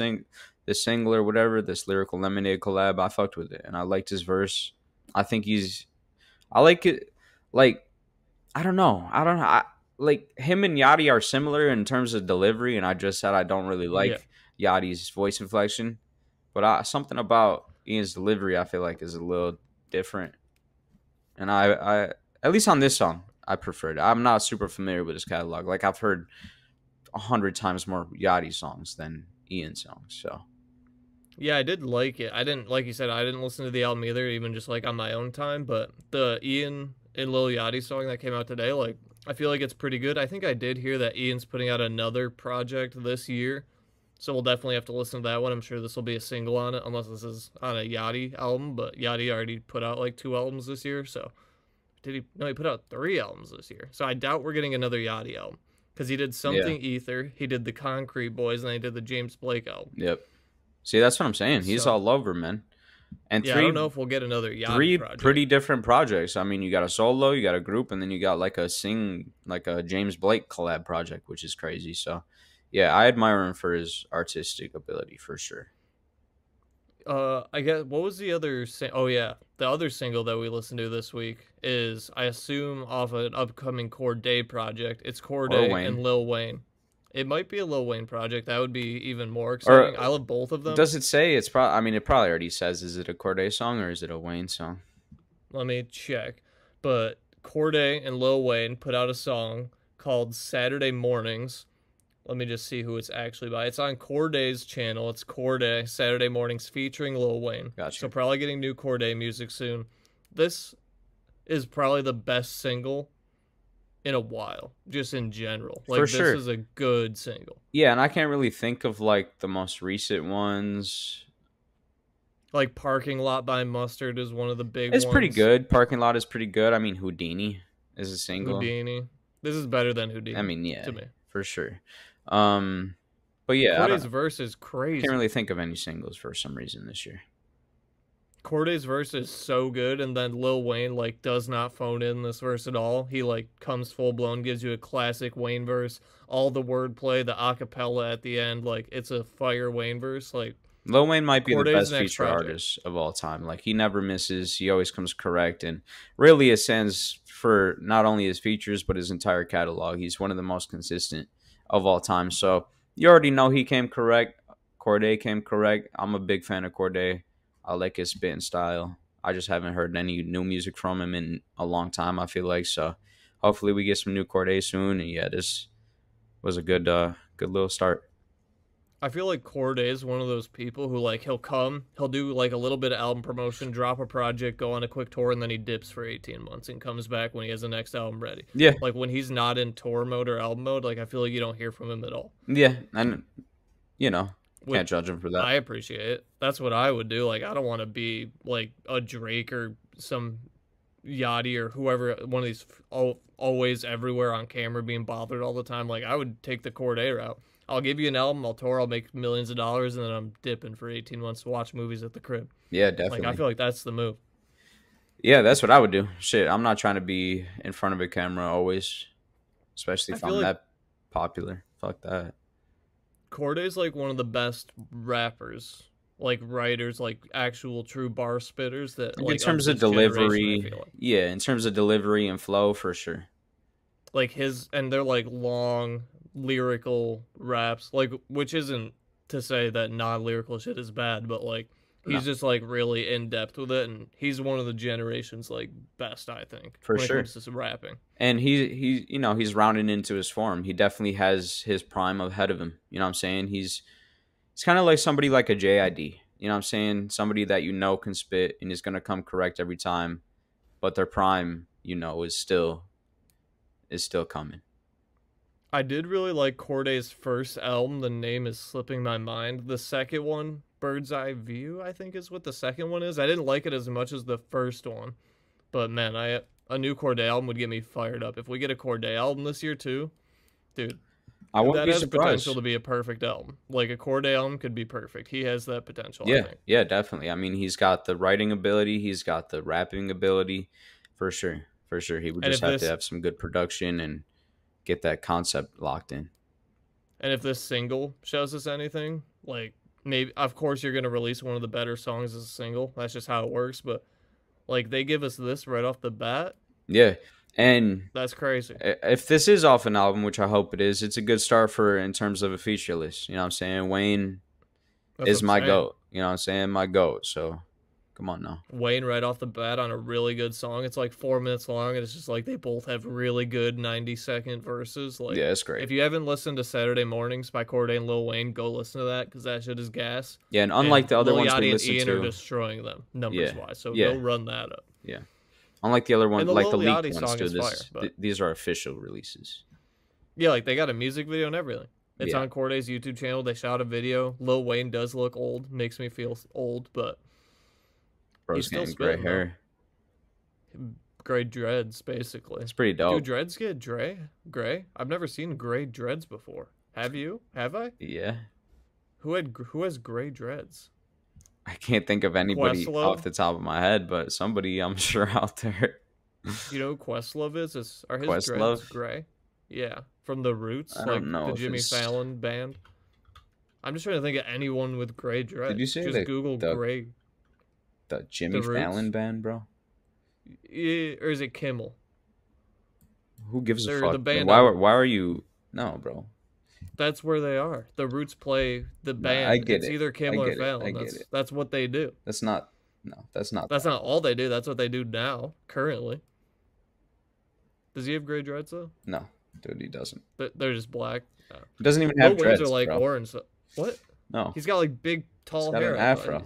single or whatever, this Lyrical Lemonade collab, I fucked with it and I liked his verse. I like it. Like, I don't know. Like, him and Yachty are similar in terms of delivery, and I just said I don't really like Yachty's voice inflection, but something about Ian's delivery I feel like is a little different. And I at least on this song, I preferred it. I'm not super familiar with his catalog. Like, I've heard 100 times more Yachty songs than Ian songs. So Yeah, I did like it. I didn't, like you said, I didn't listen to the album either, even just like on my own time. But the Ian and Lil Yachty song that came out today, like, I feel like it's pretty good. I think I did hear that Ian's putting out another project this year. So we'll definitely have to listen to that one. I'm sure this will be a single on it, unless this is on a Yachty album. But Yachty already put out like 2 albums this year. So he put out 3 albums this year. So I doubt we're getting another Yachty album. Because he did Something Ether, he did the Concrete Boys, and then he did the James Blake album. Yep. See, that's what I'm saying. He's So- all over, man. And Yeah, I don't know if we'll get another Yachty three project. pretty different projects. I mean, you got a solo, you got a group, and then you got like a James Blake collab project, which is crazy. So, yeah, I admire him for his artistic ability for sure. I guess, what was the other the other single that we listened to this week is, I assume, off an upcoming Corday project. It's Corday Wayne. and Lil Wayne. It might be a Lil Wayne project. That would be even more exciting. I love both of them. Does it say it's probably? I mean, it probably already says. Is it a Corday song or is it a Wayne song? Let me check. But Corday and Lil Wayne put out a song called Saturday Mornings. Let me just see who it's actually by. It's on Corday's channel. It's Corday, Saturday Mornings, featuring Lil Wayne. Gotcha. So probably getting new Corday music soon. This is probably the best single in a while, just in general. Like, For sure. This is a good single. Yeah, and I can't really think of like the most recent ones. Like Parking Lot by Mustard is one of the big It's ones. pretty good. Parking Lot is pretty good. I mean, Houdini is a single. Houdini. This is better than Houdini. I mean, yeah, to me. for cure. But yeah, Corday's verse is crazy. I can't really think of any singles for some reason this year. Corday's verse is so good, and then Lil Wayne like does not phone in this verse at all. He like comes full blown, gives you a classic Wayne verse, all the wordplay, the acapella at the end, like it's a fire Wayne verse. Like Lil Wayne might be Corday's the best next feature project. artist of all time. Like, he never misses. He always comes correct, and really ascends for not only his features but his entire catalog. He's one of the most consistent of all time. So you already know he came correct. Corday came correct. I'm a big fan of Corday. I like his spitting style. I just haven't heard any new music from him in a long time, I feel like. So hopefully we get some new Corday soon. And yeah, this was a good little start. I feel like Corday is one of those people who like he'll do like a little bit of album promotion, drop a project, go on a quick tour, and then he dips for 18 months and comes back when he has the next album ready. Yeah. Like when he's not in tour mode or album mode, like I feel like you don't hear from him at all. Yeah, and can't judge him for that. I appreciate it. That's what I would do. Like I don't want to be like a Drake or some Yachty or whoever, one of these always everywhere on camera being bothered all the time. Like I would take the Corday route. I'll give you an album, I'll tour, I'll make millions of dollars, and then I'm dipping for 18 months to watch movies at the crib. Yeah, definitely. Like I feel like that's the move. Yeah, that's what I would do. Shit, I'm not trying to be in front of a camera always, especially if I'm that popular. Fuck that. Corday's like one of the best rappers, like writers, like actual true bar spitters that like in terms of delivery, yeah, in terms of delivery and flow, for sure. Like and they're like long lyrical raps, like, which isn't to say that non-lyrical shit is bad, but like he's just like really in depth with it, and he's one of the generation's like best, I think, for when sure. It comes to rapping. And he's rounding into his form. He definitely has his prime ahead of him. You know what I'm saying? He's kind of like somebody like a JID. You know what I'm saying? Somebody that can spit and is gonna come correct every time, but their prime, is still coming. I did really like Corday's first album. The name is slipping my mind. The second one, Bird's Eye View, I think is what the second one is. I didn't like it as much as the first one. But man, a new Corday album would get me fired up. If we get a Corday album this year too, dude, I won't that be has surprised. Potential to be a perfect album. Like a Corday album could be perfect. He has that potential. Yeah, I think. Yeah, definitely. I mean, he's got the writing ability. He's got the rapping ability, for sure. For sure, he would just have to have some good production and get that concept locked in. And if this single shows us anything, like maybe, of course, you're gonna release one of the better songs as a single. That's just how it works. But like they give us this right off the bat. Yeah, and that's crazy. If this is off an album, which I hope it is, it's a good start in terms of a feature list. You know what I'm saying? Wayne is my GOAT. You know what I'm saying? My GOAT. So come on now. Wayne right off the bat on a really good song. It's like 4 minutes long, and it's just like they both have really good 90-second verses. Like, yeah, it's great. If you haven't listened to Saturday Mornings by Corday and Lil Wayne, go listen to that because that shit is gas. Yeah, and unlike the other Lil ones Yachty we and listened Ian to, are destroying them numbers-wise. So go run that up. Yeah. Unlike the other ones, like the Lil leaked Yachty ones, song is fire, these are official releases. Yeah, like they got a music video and everything. It's on Corday's YouTube channel. They shot a video. Lil Wayne does look old. Makes me feel old, but bro's getting gray hair. Gray dreads, basically. It's pretty dope. Do dreads get gray? I've never seen gray dreads before. Have you? Have I? Yeah. Who has gray dreads? I can't think of anybody Questlove? off the top of my head, but somebody I'm sure out there. You know who Questlove is? Are his Questlove? dreads gray? Yeah, from the Roots, I like don't know the if Jimmy it's- Fallon band. I'm just trying to think of anyone with gray dreads. Did you say just Google gray? The Jimmy The Roots? Fallon band, bro? Yeah, or is it Kimmel? Who gives a They're fuck? the band Why are you? No, bro. That's where they are. The Roots play the band. I get it's it. either Kimmel I or get it. Fallon. I get it. That's what they do. That's not. No, that's not. That's not all they do. That's what they do now, currently. Does he have gray dreads though? No. Dude, he doesn't. They're just black. He doesn't even Lil have Wayne's dreads, are like bro. orange. What? No. He's got like big, He's tall got hair. an I thought afro.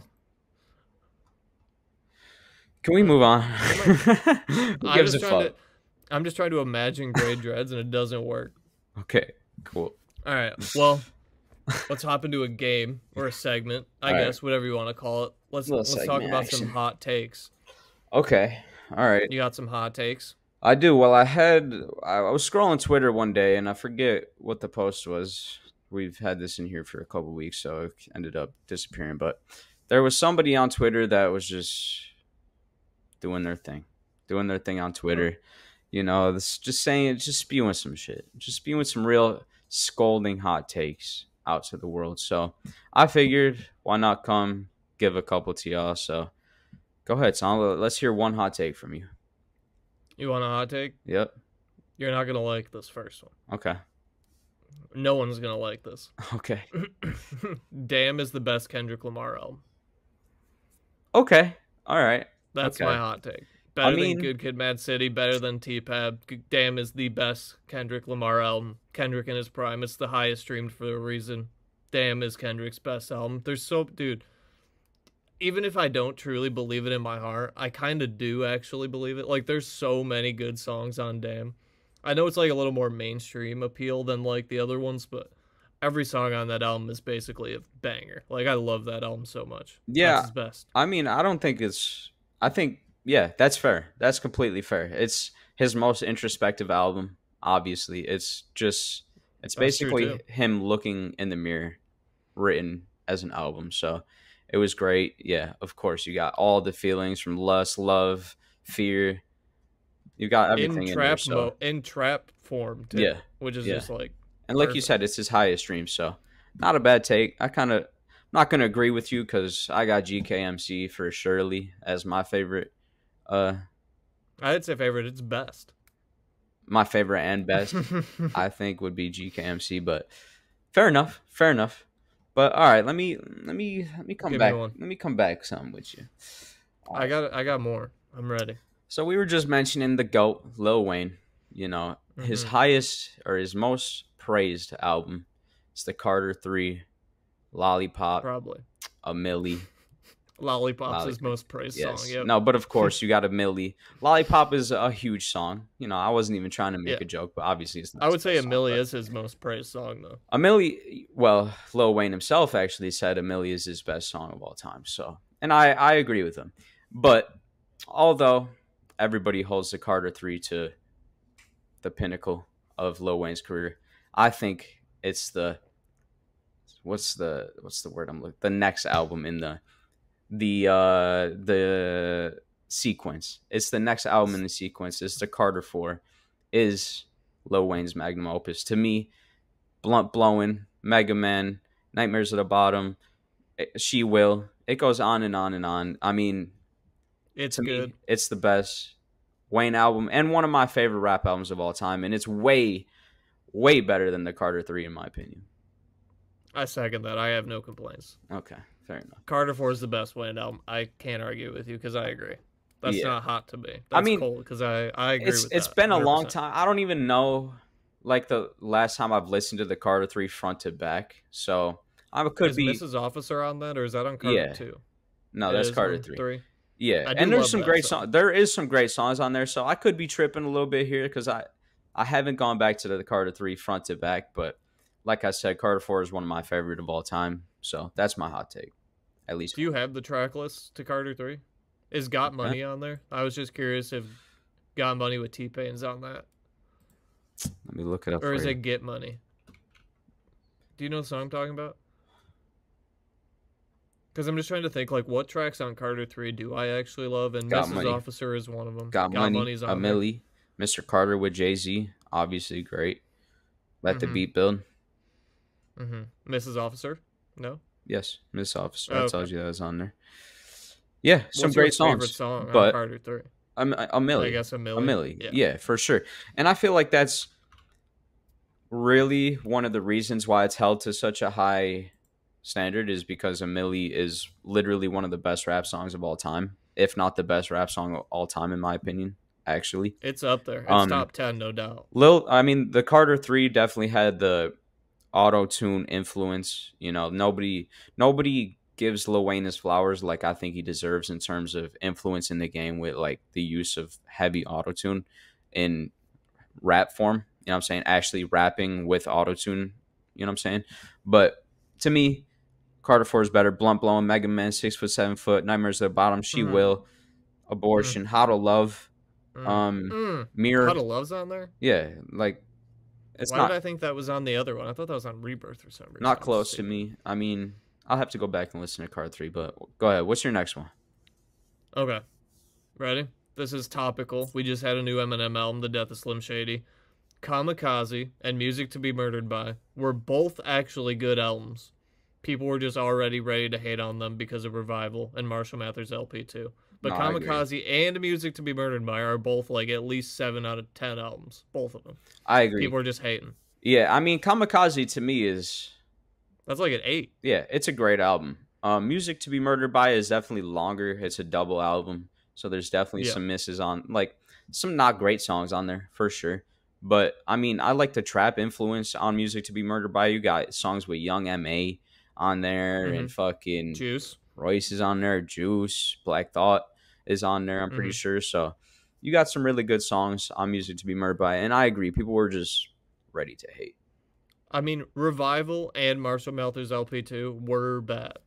Can we move on? Who gives a fuck? I'm just trying to imagine gray dreads, and it doesn't work. Okay, cool. All right. Well, let's hop into a game or a segment, I guess, whatever you want to call it. Let's talk about some hot takes. Okay. All right. You got some hot takes? I do. Well, I was scrolling Twitter one day, and I forget what the post was. We've had this in here for a couple weeks, so it ended up disappearing. But there was somebody on Twitter that was just doing their thing on Twitter. You know, just spewing some shit, just spewing some real scolding hot takes out to the world. So I figured, why not come give a couple to y'all? So go ahead, son. Let's hear one hot take from you. You want a hot take? Yep. You're not gonna like this first one. Okay. No one's gonna like this. Okay. Damn is the best Kendrick Lamar album. Okay. All right. That's my hot take. Better than Good Kid, Mad City. Better than T-Pab. Damn is the best Kendrick Lamar album. Kendrick in his prime. It's the highest streamed for a reason. Damn is Kendrick's best album. Dude. Even if I don't truly believe it in my heart, I kind of do actually believe it. Like, there's so many good songs on Damn. I know it's like a little more mainstream appeal than like the other ones, but every song on that album is basically a banger. Like, I love that album so much. Yeah. That's his best. I mean, yeah, that's fair. That's completely fair. It's his most introspective album, obviously. It's basically him looking in the mirror, written as an album. So it was great. Yeah, of course. You got all the feelings from lust, love, fear. You got everything in there. So. In trap form, too. Yeah. Which is just like... And like you said, it's his highest stream, so not a bad take. Not going to agree with you because I got GKMC for Shirley as my favorite. I'd say favorite. It's best. My favorite and best, I think, would be GKMC. But fair enough. But all right, let me come back. Let me come back something with you. I got more. I'm ready. So we were just mentioning the GOAT, Lil Wayne. You know, his highest or his most praised album. It's the Carter 3, Lollipop. Probably. A Milli. Lollipop's his most praised song. Yep. No, but of course you got a Milli. Lollipop is a huge song. You know, I wasn't even trying to make a joke, but obviously it's not. I would say a Milli is his most praised song, though. A Milli, well, Lil Wayne himself actually said a Milli is his best song of all time. So, and I agree with him. But although everybody holds the Carter 3 to the pinnacle of Lil Wayne's career, I think it's the what's the word I'm looking, the next album in the sequence. It's the next album in the sequence. It's the Carter 4 is Lil Wayne's magnum opus. To me, Blunt Blowin', Mega Man, Nightmares at the Bottom, She Will. It goes on and on and on. I mean, it's to good. Me, it's the best Wayne album and one of my favorite rap albums of all time. And it's way, way better than the Carter 3 in my opinion. I second that. I have no complaints. Okay, fair enough. Carter 4 is the best Wayne album. I can't argue with you because I agree. That's not hot to me. That's cold because I agree with that. It's been 100%. A long time. I don't even know like the last time I've listened to the Carter 3 front to back. So I could be. Is Mrs. Officer on that or is that on Carter 2? No, that's Carter 3. Yeah, and there's some great songs. There is some great songs on there. So I could be tripping a little bit here because I haven't gone back to the Carter 3 front to back, but like I said, Carter 4 is one of my favorite of all time. So that's my hot take. At least. Do you have the track list to Carter 3? Is Got Money on there? I was just curious if Got Money with T-Pain's on that. Let me look it up. Or is it Get Money? Do you know the song I'm talking about? Because I'm just trying to think, like, what tracks on Carter 3 do I actually love? And Got Mrs. Money. Officer is one of them. Got Money's Money, on a Milli, Mr. Carter with Jay-Z, obviously great. Let the Beat Build. Mrs. Officer? No? Yes, Miss Officer. Oh, I told you that was on there. Yeah, some What's great your favorite songs. song But on Carter 3? a Milli. I guess a Milli. A Milli. Yeah, for sure. And I feel like that's really one of the reasons why it's held to such a high standard is because a Milli is literally one of the best rap songs of all time, if not the best rap song of all time, in my opinion. actually. It's up there. It's top 10, no doubt. The Carter 3 definitely had the auto-tune influence. You know, nobody gives Lil Wayne his flowers like I think he deserves in terms of influence in the game with like the use of heavy auto-tune in rap form. You know what I'm saying? Actually rapping with auto-tune. You know what I'm saying? But to me, Carter 4 is better. Blunt Blowing, Mega Man, 6'7", Nightmares at the Bottom, She Will, Abortion, How to Love, Mirror. How to Love's on there? Yeah, like it's Why not. did I think that was on the other one? I thought that was on Rebirth or some reason. Not close to me. I mean, I'll have to go back and listen to Card 3, but go ahead. What's your next one? Okay. Ready? This is topical. We just had a new Eminem album, The Death of Slim Shady. Kamikaze and Music to Be Murdered By were both actually good albums. People were just already ready to hate on them because of Revival and Marshall Mathers LP too. But No, Kamikaze and Music to Be Murdered By are both like at least 7 out of 10 albums. Both of them. I agree. People are just hating. Yeah, I mean, Kamikaze to me is... That's like an 8. Yeah, it's a great album. Music to Be Murdered By is definitely longer. It's a double album. So there's definitely some misses on... Like, some not great songs on there, for sure. But, I mean, I like the trap influence on Music to Be Murdered By. You got songs with Young M.A. on there and fucking... Juice. Royce is on there. Juice. Black Thought is on there, I'm pretty sure. So you got some really good songs on Music to Be Murdered By. And I agree. People were just ready to hate. I mean, Revival and Marshall Mathers LP2 were bad.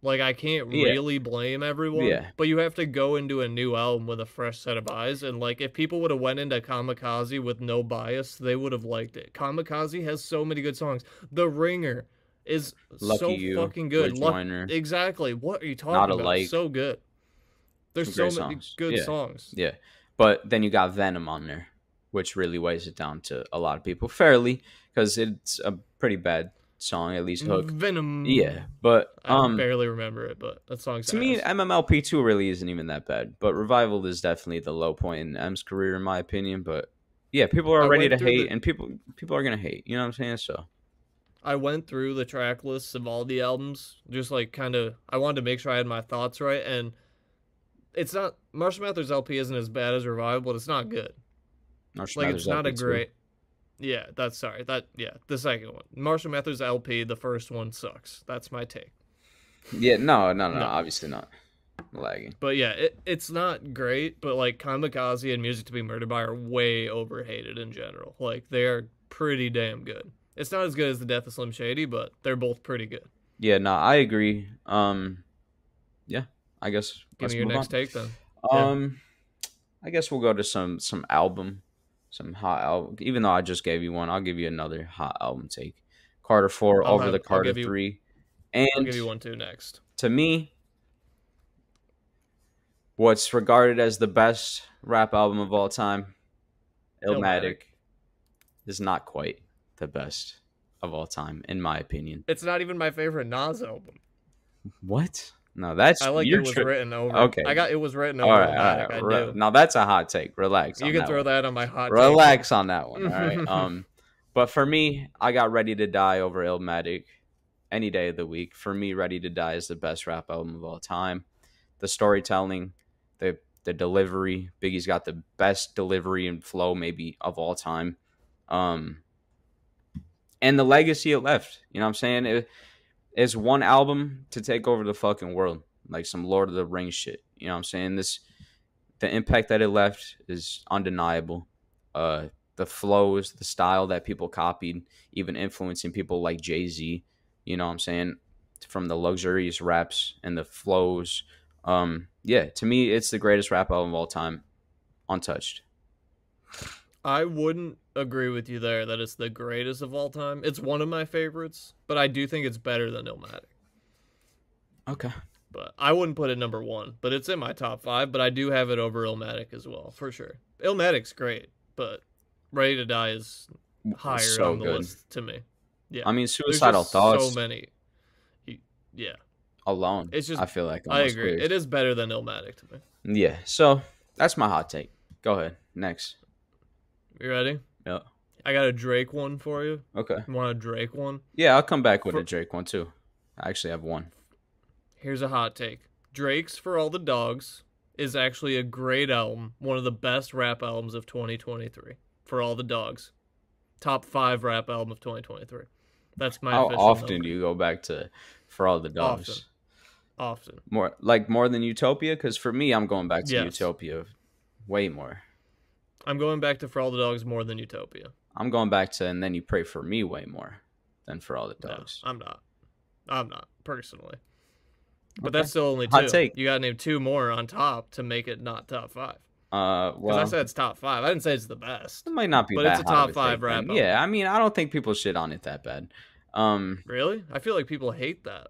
Like, I can't really blame everyone. Yeah. But you have to go into a new album with a fresh set of eyes. And, like, if people would have went into Kamikaze with no bias, they would have liked it. Kamikaze has so many good songs. The Ringer is fucking good. Exactly. What are you talking about? So good. There's so many good songs. Yeah. But then you got Venom on there, which really weighs it down to a lot of people fairly, because it's a pretty bad song, at least hook. Venom. Yeah, but I barely remember it, but that song's to me, MMLP2 really isn't even that bad. But Revival is definitely the low point in M's career, in my opinion. But yeah, people are ready to hate, and people are gonna hate. You know what I'm saying? So I went through the track lists of all the albums, just like kind of. I wanted to make sure I had my thoughts right, and it's not Marshall Mathers LP isn't as bad as Revival, but it's not good. It's not a great. Yeah, the second one. Marshall Mathers LP, the first one sucks. That's my take. Yeah, no, obviously not. Lagging. But yeah, it's not great, but like Kamikaze and Music to Be Murdered By are way overhated in general. Like, they are pretty damn good. It's not as good as The Death of Slim Shady, but they're both pretty good. Yeah, no, I agree. Yeah, I guess give me your next take then. I guess we'll go to some hot album. Even though I just gave you one, I'll give you another hot album take. Carter 4 over the Carter 3. And I'll give you one too next. To me, what's regarded as the best rap album of all time, Illmatic, is not quite the best of all time, in my opinion. It's not even my favorite Nas album. What? No, that's... I like it was written over. Okay. It was written over. All right. I do. Now that's a hot take. Relax. You can throw that on my hot take. Relax on that one. All right. But for me, I got Ready to Die over Illmatic any day of the week. For me, Ready to Die is the best rap album of all time. The storytelling, the delivery. Biggie's got the best delivery and flow maybe of all time. And the legacy it left. You know what I'm saying? It's one album to take over the fucking world, like some Lord of the Rings shit. You know what I'm saying? The impact that it left is undeniable. The flows, the style that people copied, even influencing people like Jay-Z. You know what I'm saying? From the luxurious raps and the flows. Yeah, to me, it's the greatest rap album of all time, untouched. I wouldn't agree with you there that it's the greatest of all time. It's one of my favorites, but I do think it's better than Illmatic. Okay. But I wouldn't put it number 1, but it's in my top 5, but I do have it over Illmatic as well, for sure. Illmatic's great, but Ready to Die is higher on the list to me. Yeah. I mean, Suicidal Thoughts. So many. Yeah. Alone. It's just, I feel like I agree. Crazy. It is better than Illmatic to me. Yeah. So that's my hot take. Go ahead. Next. You ready? Yeah. I got a Drake one for you. Okay. You want a Drake one? Yeah, I'll come back with a Drake one too. I actually have one. Here's a hot take. Drake's For All the Dogs is actually a great album, one of the best rap albums of 2023. For All the Dogs, top 5 rap album of 2023. That's my How official often number. do you go back to For All the Dogs? Often. More than Utopia? Because for me, I'm going back to Yes. Utopia way more. I'm going back to For All the Dogs more than Utopia. I'm going back to And Then You Pray For Me way more than For All the No, Dogs. I'm not, personally. But Okay. that's still only 2. Hot take. You gotta name 2 more on top to make it not top 5. Because Well, I said it's top 5. I didn't say it's the best. it might not be but that it's a hot top of 5 take, rap then. album. Yeah, I mean, I don't think people shit on it that bad. Really? I feel like people hate that.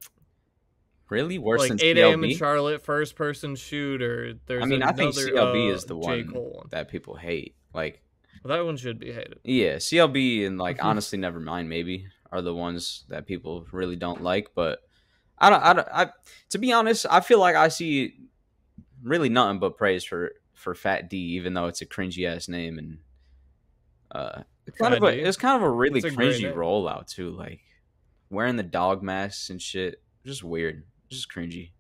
Really? Worse Like than 8 a.m. in CLB? Charlotte, first person shooter. There's I mean, I think another, CLB is the J. one Cole one. that people hate. Like, Well, that one should be hated. yeah, CLB and like honestly, Nevermind maybe are the ones that people really don't like. But I to be honest, I feel like I see really nothing but praise for Fat D, even though it's a cringy ass name and it's kind of a really It's a great cringy name. rollout too, like wearing the dog masks and shit, just weird, just cringy.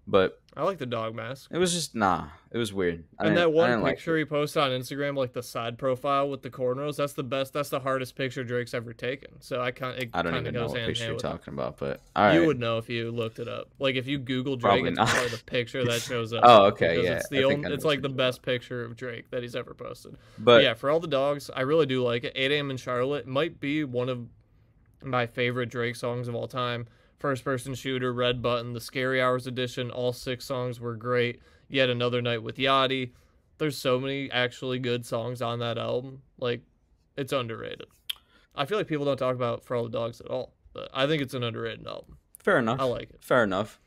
But I like the dog mask. it was just it was weird. And that I one didn't like picture it. he posted on Instagram, like the side profile with the cornrows, that's the best. That's the hardest picture Drake's ever taken. So I don't even know what picture you're talking about, but all right. You would know if you looked it up. Like if you Google Drake, Probably it's not. probably the picture that shows up. Oh, okay, because yeah. It's I the think I know it's what like the you're best picture of Drake that he's ever posted. But yeah, For All the Dogs, I really do like it. 8 a.m. in Charlotte might be one of my favorite Drake songs of all time. First Person Shooter, Red Button, the Scary Hours edition, all 6 songs were great. Yet Another Night with Yachty. There's so many actually good songs on that album. Like, it's underrated. I feel like people don't talk about For All the Dogs at all, but I think it's an underrated album. fair enough. I like it. Fair enough.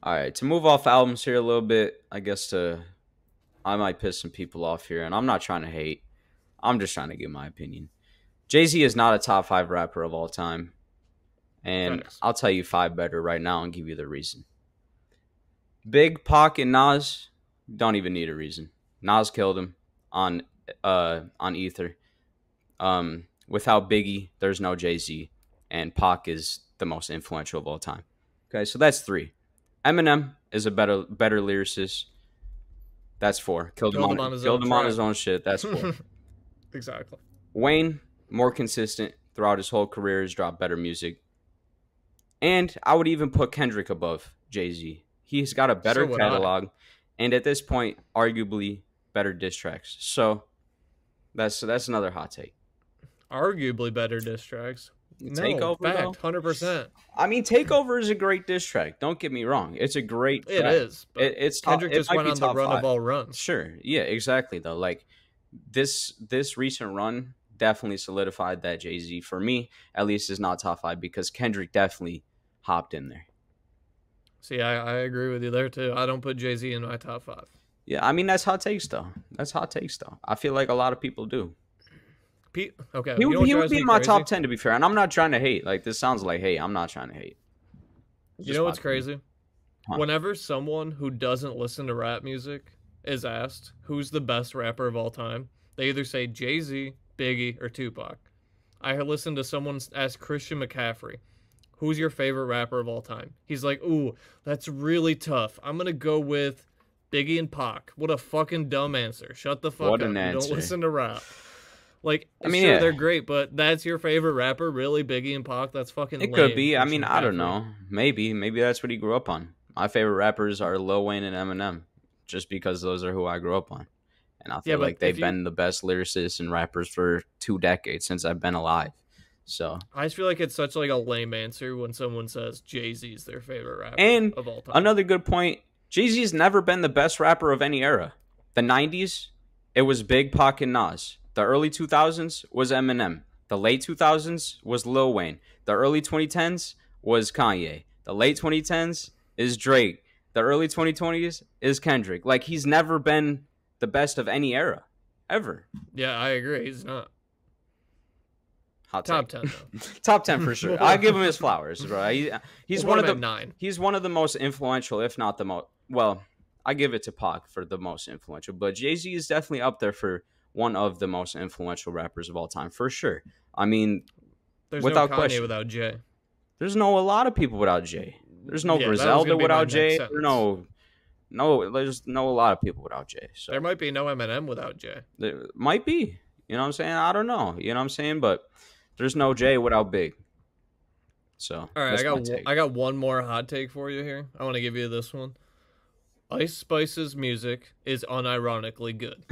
All right, to move off albums here a little bit, I guess I might piss some people off here, and I'm not trying to hate. I'm just trying to give my opinion. Jay-Z is not a top 5 rapper of all time. And Thanks. I'll tell you 5 better right now and give you the reason. Big, Pac, and Nas don't even need a reason. Nas killed him on Ether. Without Biggie, there's no Jay-Z. And Pac is the most influential of all time. Okay, so that's 3. Eminem is a better lyricist. That's 4. Killed him on his own shit. That's 4. Exactly. Wayne, more consistent throughout his whole career, has dropped better music. And I would even put Kendrick above Jay-Z. He's got a better catalog, and at this point, arguably better diss tracks. So that's another hot take. Arguably better diss tracks. Takeover, fact, 100%. I mean, Takeover is a great diss track. Don't get me wrong; it's a great track. It is. But It's Kendrick top, just went on the run of all runs. Sure, yeah, exactly. Though, like this recent run definitely solidified that Jay-Z, for me at least, is not top 5 because Kendrick definitely hopped in there. See, I agree with you there too. I don't put Jay-Z in my top 5. Yeah, I mean that's hot takes though. I feel like a lot of people do. Okay, He would be in my crazy? top 10 to be fair, and I'm not trying to hate. Like this sounds like hate. I'm not trying to hate. You know what's crazy? Huh. Whenever someone who doesn't listen to rap music is asked who's the best rapper of all time, they either say Jay-Z, Biggie, or Tupac. I listened to someone ask Christian McCaffrey, who's your favorite rapper of all time? He's like, ooh, that's really tough. I'm going to go with Biggie and Pac. What a fucking dumb answer. Shut the fuck What up. an You answer. don't listen to rap. Like, I mean, sure, yeah. they're great, but that's your favorite rapper? Really? Biggie and Pac? That's fucking It lame, could be. I Christian mean, I don't McCaffrey. know. Maybe that's what he grew up on. My favorite rappers are Lil Wayne and Eminem, just because those are who I grew up on. And I feel but like they've if you- been the best lyricists and rappers for 2 decades since I've been alive. So, I just feel like it's such like a lame answer when someone says Jay-Z's their favorite rapper and of all time. another good point, Jay-Z's never been the best rapper of any era. The 90s, it was Big, Pac, and Nas. The early 2000s was Eminem. The late 2000s was Lil Wayne. The early 2010s was Kanye. The late 2010s is Drake. The early 2020s is Kendrick. Like, he's never been the best of any era, ever. Yeah, I agree. He's not. Hot Top take. 10, though. Top 10 for sure. I give him his flowers, bro. He's We'll one of put the him at 9. He's one of the most influential, if not the most. Well, I give it to Pac for the most influential, but Jay-Z is definitely up there for one of the most influential rappers of all time, for sure. I mean, There's without no Kanye question. without Jay. There's no a lot of people without Jay. There's no Yeah, that was Griselda gonna be my without next Jay. sentence. No No, there's a lot of people without Jay. So There might be no Eminem without Jay. there might be. You know what I'm saying? I don't know. You know what I'm saying? But there's no Jay without Big. So All right, that's my take. I got one more hot take for you here. I want to give you this one. Ice Spice's music is unironically good.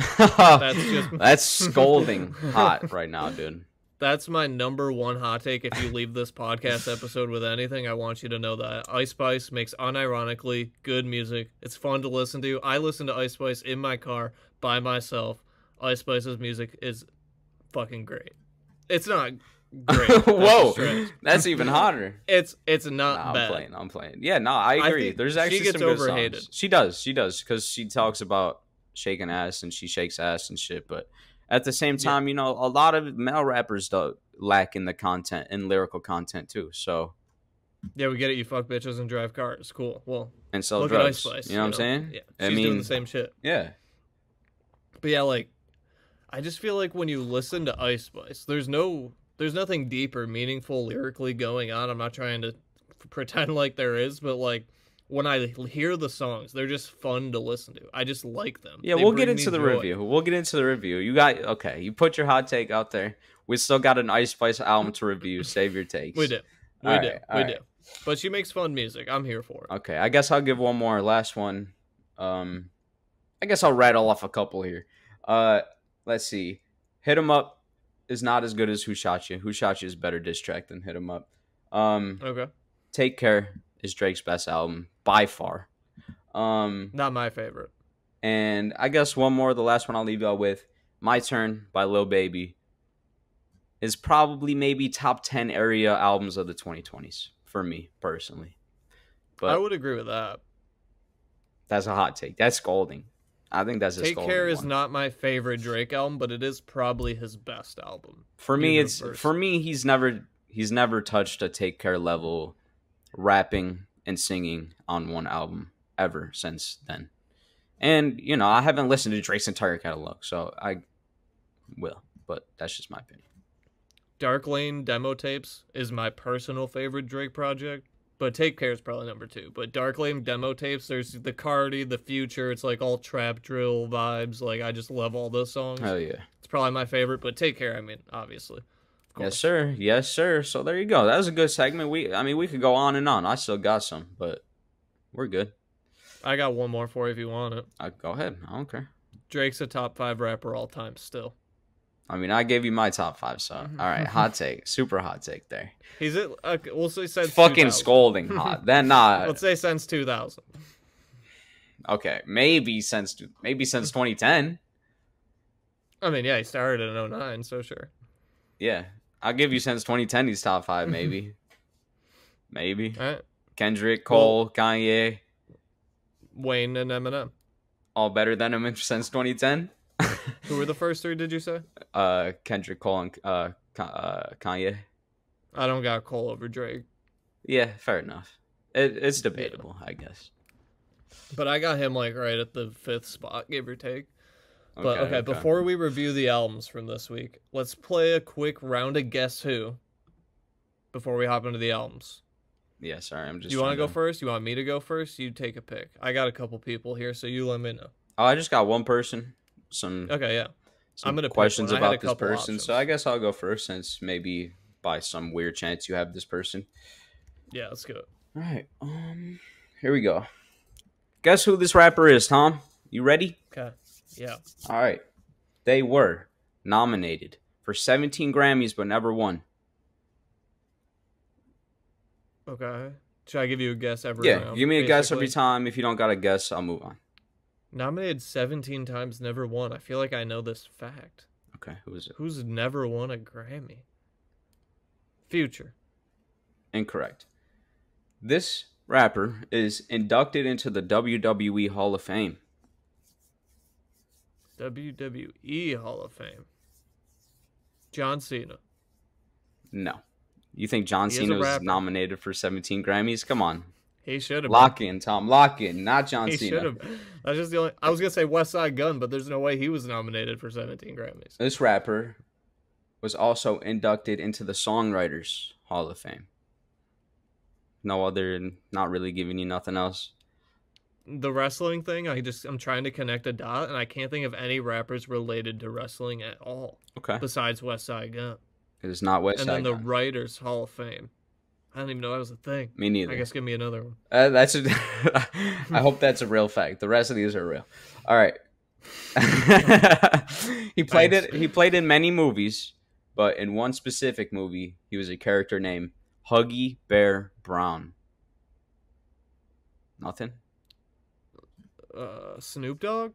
That's scolding hot right now, dude. That's my number one hot take. If you leave this podcast episode with anything, I want you to know that Ice Spice makes unironically good music. It's fun to listen to. I listen to Ice Spice in my car by myself. Ice Spice's music is fucking great. It's not great. Whoa, that's even hotter. It's not bad. I'm playing. Yeah, no, I agree. There's actually she gets some good overhated. songs. She does, because she talks about shaking ass and she shakes ass and shit. But at the same time, you know, a lot of male rappers lack in the content and lyrical content too. So yeah, we get it. You fuck bitches and drive cars. Cool. Well, and sell look drugs. at Ice Spice. You know what I'm saying? Yeah, she's doing the same shit. Yeah. But yeah, like, I just feel like when you listen to Ice Spice, there's nothing deep or meaningful lyrically going on. I'm not trying to pretend like there is, but like when I hear the songs, they're just fun to listen to. I just like them. Yeah, we'll get into the review. You put your hot take out there. We still got an Ice Spice album to review. Save your takes. We do. We do. But she makes fun music. I'm here for it. Okay, I guess I'll give one more. Last one. I guess I'll rattle off a couple here. Let's see. Hit 'Em Up is not as good as Who Shot You. Who Shot You is better diss track than Hit 'Em Up. Okay. Take Care is Drake's best album by far. Not my favorite. And I guess one more, the last one I'll leave y'all with, My Turn by Lil Baby is probably maybe top 10 area albums of the 2020s for me personally. But I would agree with that. That's a hot take. That's scolding. I think that's a Take scolding Care one. is not my favorite Drake album, but it is probably his best album. For me, he's never touched a Take Care level rapping and singing on one album ever since then. And, you know, I haven't listened to Drake's entire catalog, so I will, but that's just my opinion. Dark Lane demo tapes is my personal favorite Drake project, but Take Care is probably number 2. But Dark Lane demo tapes, there's the Cardi, the Future, it's like all trap drill vibes. Like, I just love all those songs. Oh yeah. It's probably my favorite, but Take Care, I mean, obviously. Yes, sir. Yes, sir. So there you go. That was a good segment. We could go on and on. I still got some, but we're good. I got one more for you if you want it. Go ahead. I don't care. Drake's a top 5 rapper all time still. I mean, I gave you my top 5, so all right, hot take, super hot take there. He's it. We'll say since fucking 2000. scolding hot. Then not. Let's say since 2000. Okay, maybe since 2010. I mean, yeah, he started in 2009, so sure. Yeah, I'll give you since 2010. He's top 5, maybe. Maybe. All right. Kendrick, Cole, Kanye, Wayne, and Eminem. All better than him since 2010. Who were the first 3? Did you say? Kendrick, Cole, and Kanye. I don't got Cole over Drake. Yeah, fair enough. It's debatable, I guess. But I got him like right at the 5th spot, give or take. But okay, before we review the albums from this week, let's play a quick round of Guess Who before we hop into the albums. Yeah, sorry, I'm just. You want to go first? You want me to go first? You take a pick. I got a couple people here, so you let me know. Oh, I just got one person. Okay, yeah. I'm gonna questions about this person, options. So I guess I'll go first since maybe by some weird chance you have this person. Yeah, let's go. All right, here we go. Guess who this rapper is, Tom? You ready? Okay. Yeah. All right. They were nominated for 17 Grammys but never won. Okay. Should I give you a guess every round? Yeah, give me a guess every time. If you don't got a guess, I'll move on. Nominated 17 times, never won. I feel like I know this fact. Okay, who is it? Who's never won a Grammy? Future. Incorrect. This rapper is inducted into the WWE Hall of Fame. WWE Hall of Fame. John Cena. No. You think John Cena was nominated for 17 Grammys? Come on. He should have. Lock in, Tom. Lock in. Not John Cena. He should have. That's just the only. I was gonna say West Side Gun, but there's no way he was nominated for 17 Grammys. This rapper was also inducted into the Songwriters Hall of Fame. No other. Not really giving you nothing else. the wrestling thing, I'm trying to connect a dot, and I can't think of any rappers related to wrestling at all. Okay. Besides West Side Gun. It is not West And Side then the Gun. Writers Hall of Fame. I didn't even know that was a thing. Me neither. I guess give me another one. That's I hope that's a real fact. The rest of these are real. All right. He played in many movies, but in one specific movie, he was a character named Huggy Bear Brown. Nothing? Snoop Dogg?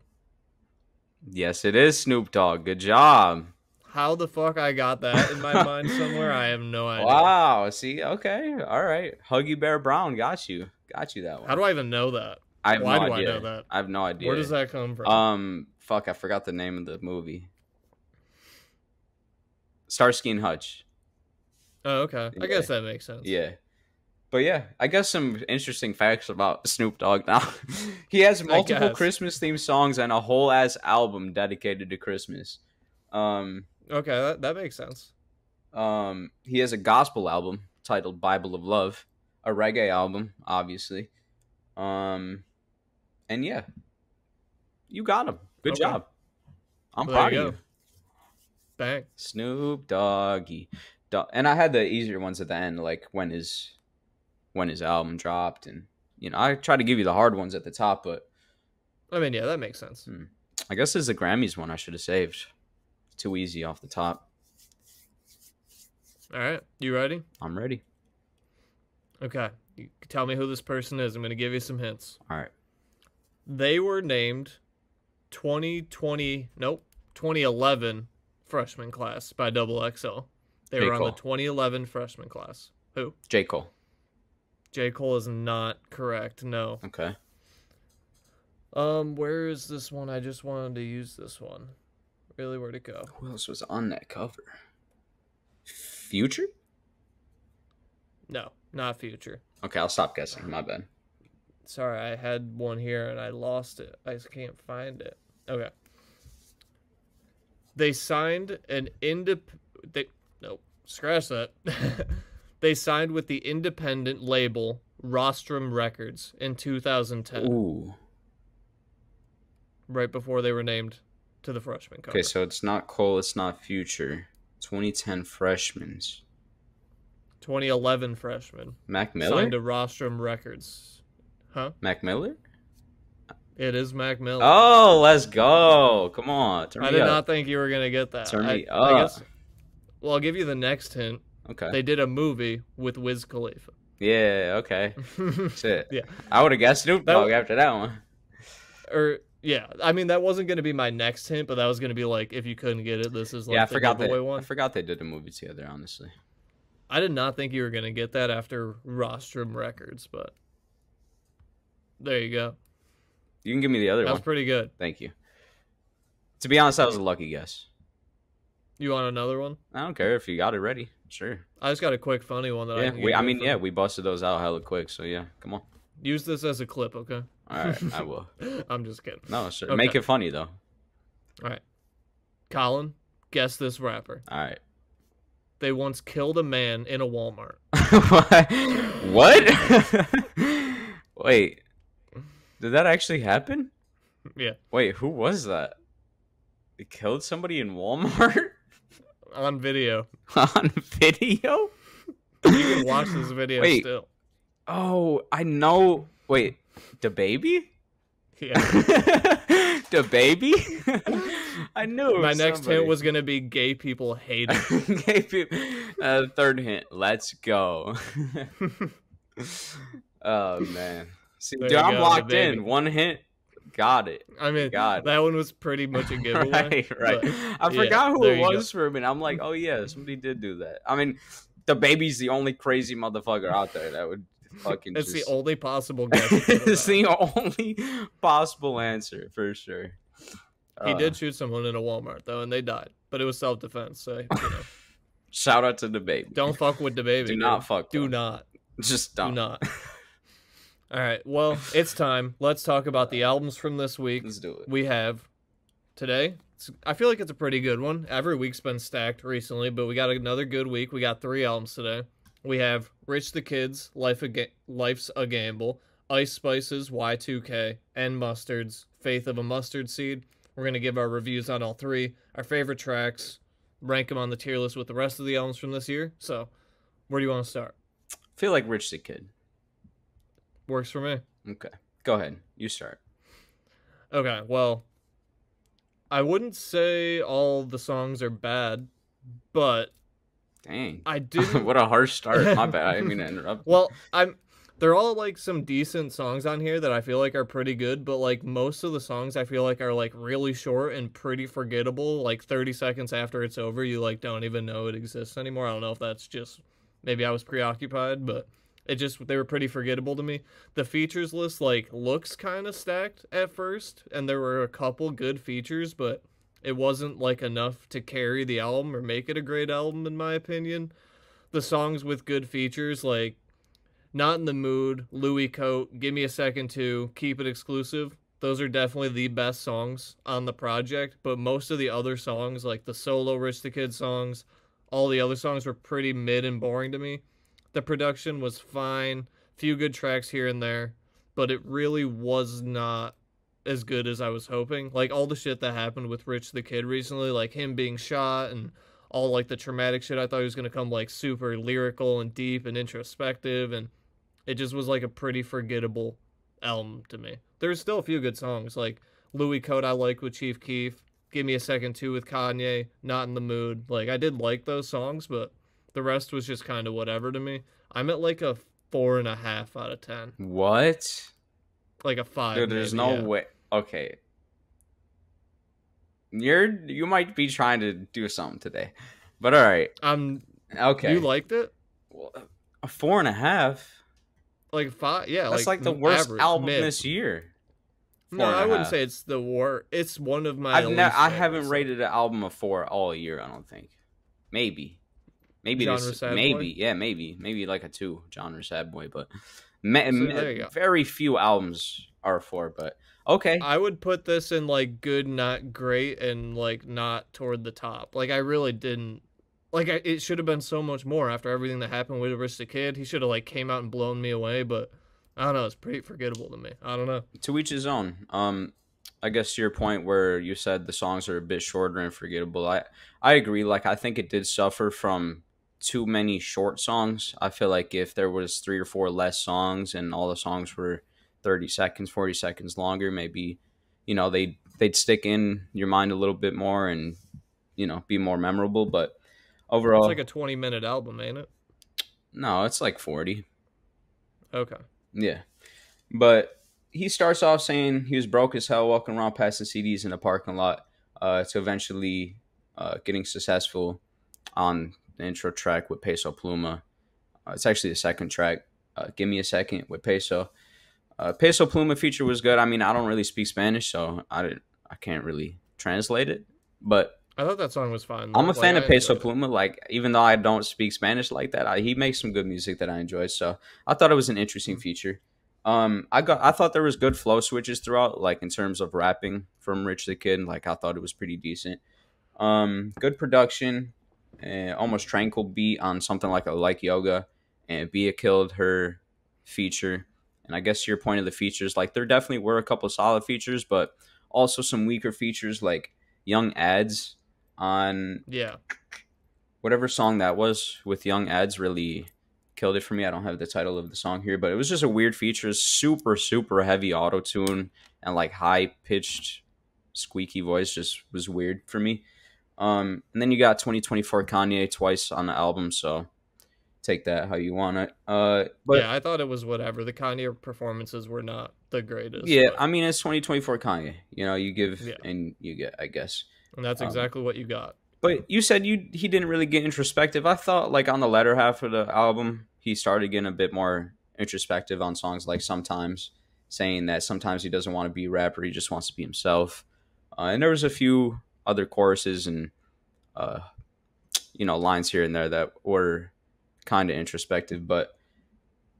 Yes, it is Snoop Dogg. Good job. How the fuck I got that in my mind somewhere, I have no idea. Wow. See, okay. All right. Huggy Bear Brown got you. Got you that one. How do I even know that? I have Why no do idea. I know that? I have no idea. Where does that come from? Fuck, I forgot the name of the movie. Starsky and Hutch. Oh, okay. I guess that makes sense. Yeah. But yeah, I guess some interesting facts about Snoop Dogg now. He has multiple Christmas themed songs and a whole ass album dedicated to Christmas. Okay, that makes sense. He has a gospel album titled Bible of Love, a reggae album, obviously. And yeah. You got him. Good job. I'm proud of you. Bang. Snoop Doggy. And I had the easier ones at the end, like when his album dropped, and I try to give you the hard ones at the top, but I mean, yeah, that makes sense. I guess there's the Grammys one I should have saved. Too easy off the top. All right, you ready? I'm ready. Okay, you tell me who this person is. I'm going to give you some hints. All right. They were named 2011 freshman class by Double XL. They were on the 2011 freshman class. Who? J. Cole. J. Cole is not correct. No. Okay. Where is this one? I just wanted to use this one. Really, where'd it go? Who else was on that cover? Future? No, not Future. Okay, I'll stop guessing. My bad. Sorry, I had one here and I lost it. I just can't find it. Okay. They signed an scratch that. They signed with the independent label Rostrum Records in 2010. Ooh. Right before they were named to the freshman cover. Okay, so it's not Cole, it's not Future. 2010 freshmen. 2011 freshman. Mac Miller? Signed to Rostrum Records. Huh? Mac Miller? It is Mac Miller. Oh, let's go. Come on. I did not think you were going to get that. Turn me up. Well, I'll give you the next hint. Okay. They did a movie with Wiz Khalifa. Yeah, okay. Shit. Yeah. I would have guessed Snoop Dogg after that one. Yeah, I mean, that wasn't going to be my next hint, but that was going to be like, if you couldn't get it, this is like I the forgot giveaway one. I forgot they did a movie together, honestly. I did not think you were going to get that after Rostrum Records, but there you go. You can give me the other one. That was pretty good. Thank you. To be honest, that was a lucky guess. You want another one? I don't care if you got it ready. Sure. I just got a quick funny one that I can we busted those out hella quick, so yeah, come on. Use this as a clip, okay? All right, I will. I'm just kidding. No, sure. Okay. Make it funny, though. All right. Colin, guess this rapper. All right. They once killed a man in a Walmart. What? Wait. Did that actually happen? Yeah. Wait, who was that? They killed somebody in Walmart? On video. On video? You can watch this video still. Oh, I know. Wait, the baby? Yeah. The baby? I knew. My next hint was going to be gay people hate it. Gay people. Third hint. Let's go. Oh, man. See, dude, I'm locked in. One hint. Got it. I mean, that one was pretty much a giveaway. Right. I forgot who it was for a minute. I'm like, oh, yeah, somebody did do that. I mean, the baby's the only crazy motherfucker out there that would fucking It's the only possible guess. It's the only possible answer, for sure. He did shoot someone in a Walmart, though, and they died. But it was self-defense, so, Shout out to the baby. Don't fuck with the baby. Do not fuck. Do not. Just don't. Do not. All right, well, it's time. Let's talk about the albums from this week. Let's do it. We have today. I feel like it's a pretty good one. Every week's been stacked recently, but we got another good week. We got 3 albums today. We have Rich the Kids, Life's a Gamble, Ice Spice's Y2K, and Mustard's Faith of a Mustard Seed. We're going to give our reviews on all three, our favorite tracks, rank them on the tier list with the rest of the albums from this year. So, where do you want to start? I feel like Rich the Kid. Works for me. Okay. Go ahead. You start. Okay, well, I wouldn't say all the songs are bad, but Dang. I didn't. What a harsh start. My bad. I didn't mean to interrupt. Well, they're all like some decent songs on here that I feel like are pretty good, but like most of the songs I feel like are like really short and pretty forgettable. Like 30 seconds after it's over, you like don't even know it exists anymore. I don't know if that's just maybe I was preoccupied, but they were pretty forgettable to me. The features list like looks kind of stacked at first, and there were a couple good features, but it wasn't like enough to carry the album or make it a great album in my opinion. The songs with good features like Not in the Mood, Louis Coat, Give Me a Second to, Keep It Exclusive, those are definitely the best songs on the project, but most of the other songs, like the solo Rich the Kid songs, all the other songs were pretty mid and boring to me. The production was fine, few good tracks here and there, but it really was not as good as I was hoping. Like all the shit that happened with Rich the Kid recently, like him being shot and all like the traumatic shit, I thought he was going to come like super lyrical and deep and introspective, and it just was like a pretty forgettable album to me. There's still a few good songs, like Louis Coat I like with Chief Keef, Give Me a Second Too with Kanye, Not in the Mood. Like I did like those songs, but the rest was just kind of whatever to me. I'm at like a 4.5 out of 10. What? Like a 5. Dude, there's maybe, no yeah. way. Okay. You might be trying to do something today. But all right. Okay. You liked it? Well, a 4.5? Like 5? Yeah. That's like the worst average, album mid. this year. No, I wouldn't 4.5. say it's the worst. It's one of my. I haven't rated an album a 4 all year. I don't think. Maybe Genre this. Sad Maybe Boy? yeah. Maybe like a 2. Genre Sad Boy, but there you go. very few albums are a 4. But okay. I would put this in like good, not great, and like not toward the top. Like I really didn't. Like it should have been so much more after everything that happened with Rich the Kid. He should have like came out and blown me away, but I don't know. It's pretty forgettable to me. I don't know. To each his own. I guess to your point where you said the songs are a bit shorter and forgettable. I agree. Like I think it did suffer from too many short songs. I feel like if there was 3 or 4 less songs and all the songs were 30 seconds, 40 seconds longer, maybe, they'd stick in your mind a little bit more and, be more memorable. But overall, it's like a 20-minute album, ain't it? No, it's like 40. Okay. Yeah. But he starts off saying he was broke as hell walking around passing CDs in the parking lot to eventually getting successful on the intro track with Peso Pluma. It's actually the second track, Give Me a Second with Peso. Peso Pluma feature was good. I mean, I don't really speak Spanish, so I can't really translate it. But I thought that song was fine, though. I'm a fan of Peso enjoyed it. Pluma. Like, even though I don't speak Spanish like that, he makes some good music that I enjoy. So I thought it was an interesting feature. I thought there was good flow switches throughout, like in terms of rapping from Rich the Kid. Like I thought it was pretty decent. Good production, almost tranquil beat on something like Yoga, and Bia killed her feature. And I guess to your point of the features, like there definitely were a couple solid features, but also some weaker features like Young Ads on whatever song that was with Young Ads really killed it for me. I don't have the title of the song here, but it was just a weird feature, super, super heavy auto-tune and like high-pitched squeaky voice just was weird for me. And then you got 2024 Kanye twice on the album, so take that how you want it. But yeah, I thought it was whatever. The Kanye performances were not the greatest. Yeah, but... I mean, it's 2024 Kanye. You give and you get, I guess. And that's exactly what you got. But you said he didn't really get introspective. I thought like on the latter half of the album, he started getting a bit more introspective on songs like Sometimes, saying that sometimes he doesn't want to be a rapper, he just wants to be himself. And there was a few other choruses and lines here and there that were kind of introspective. But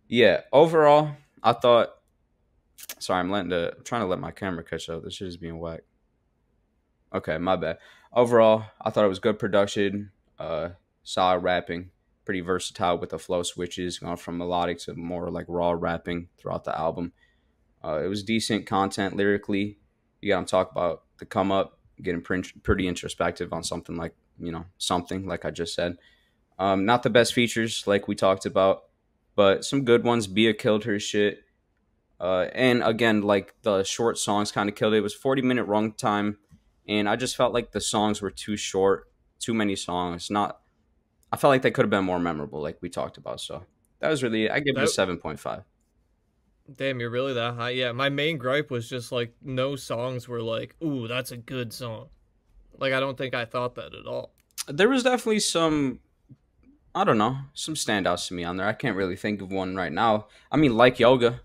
yeah, overall, I thought. Sorry, I'm trying to let my camera catch up. This shit is being whack. Okay, my bad. Overall, I thought it was good production, solid rapping, pretty versatile with the flow switches, going from melodic to more like raw rapping throughout the album. It was decent content lyrically. You got him talk about the come up, getting pretty introspective on something like, something like I just said. Not the best features like we talked about, but some good ones. Bia killed her shit. And again, like the short songs kind of killed it. It was 40-minute runtime, and I just felt like the songs were too short, too many songs. I felt like they could have been more memorable, like we talked about. So that was really, I give it a 7.5. Damn, you're really that high? Yeah, my main gripe was just like no songs were like, ooh, that's a good song. Like I don't think I thought that at all. There was definitely some, I don't know, some standouts to me on there. I can't really think of one right now. I mean, Like Yoga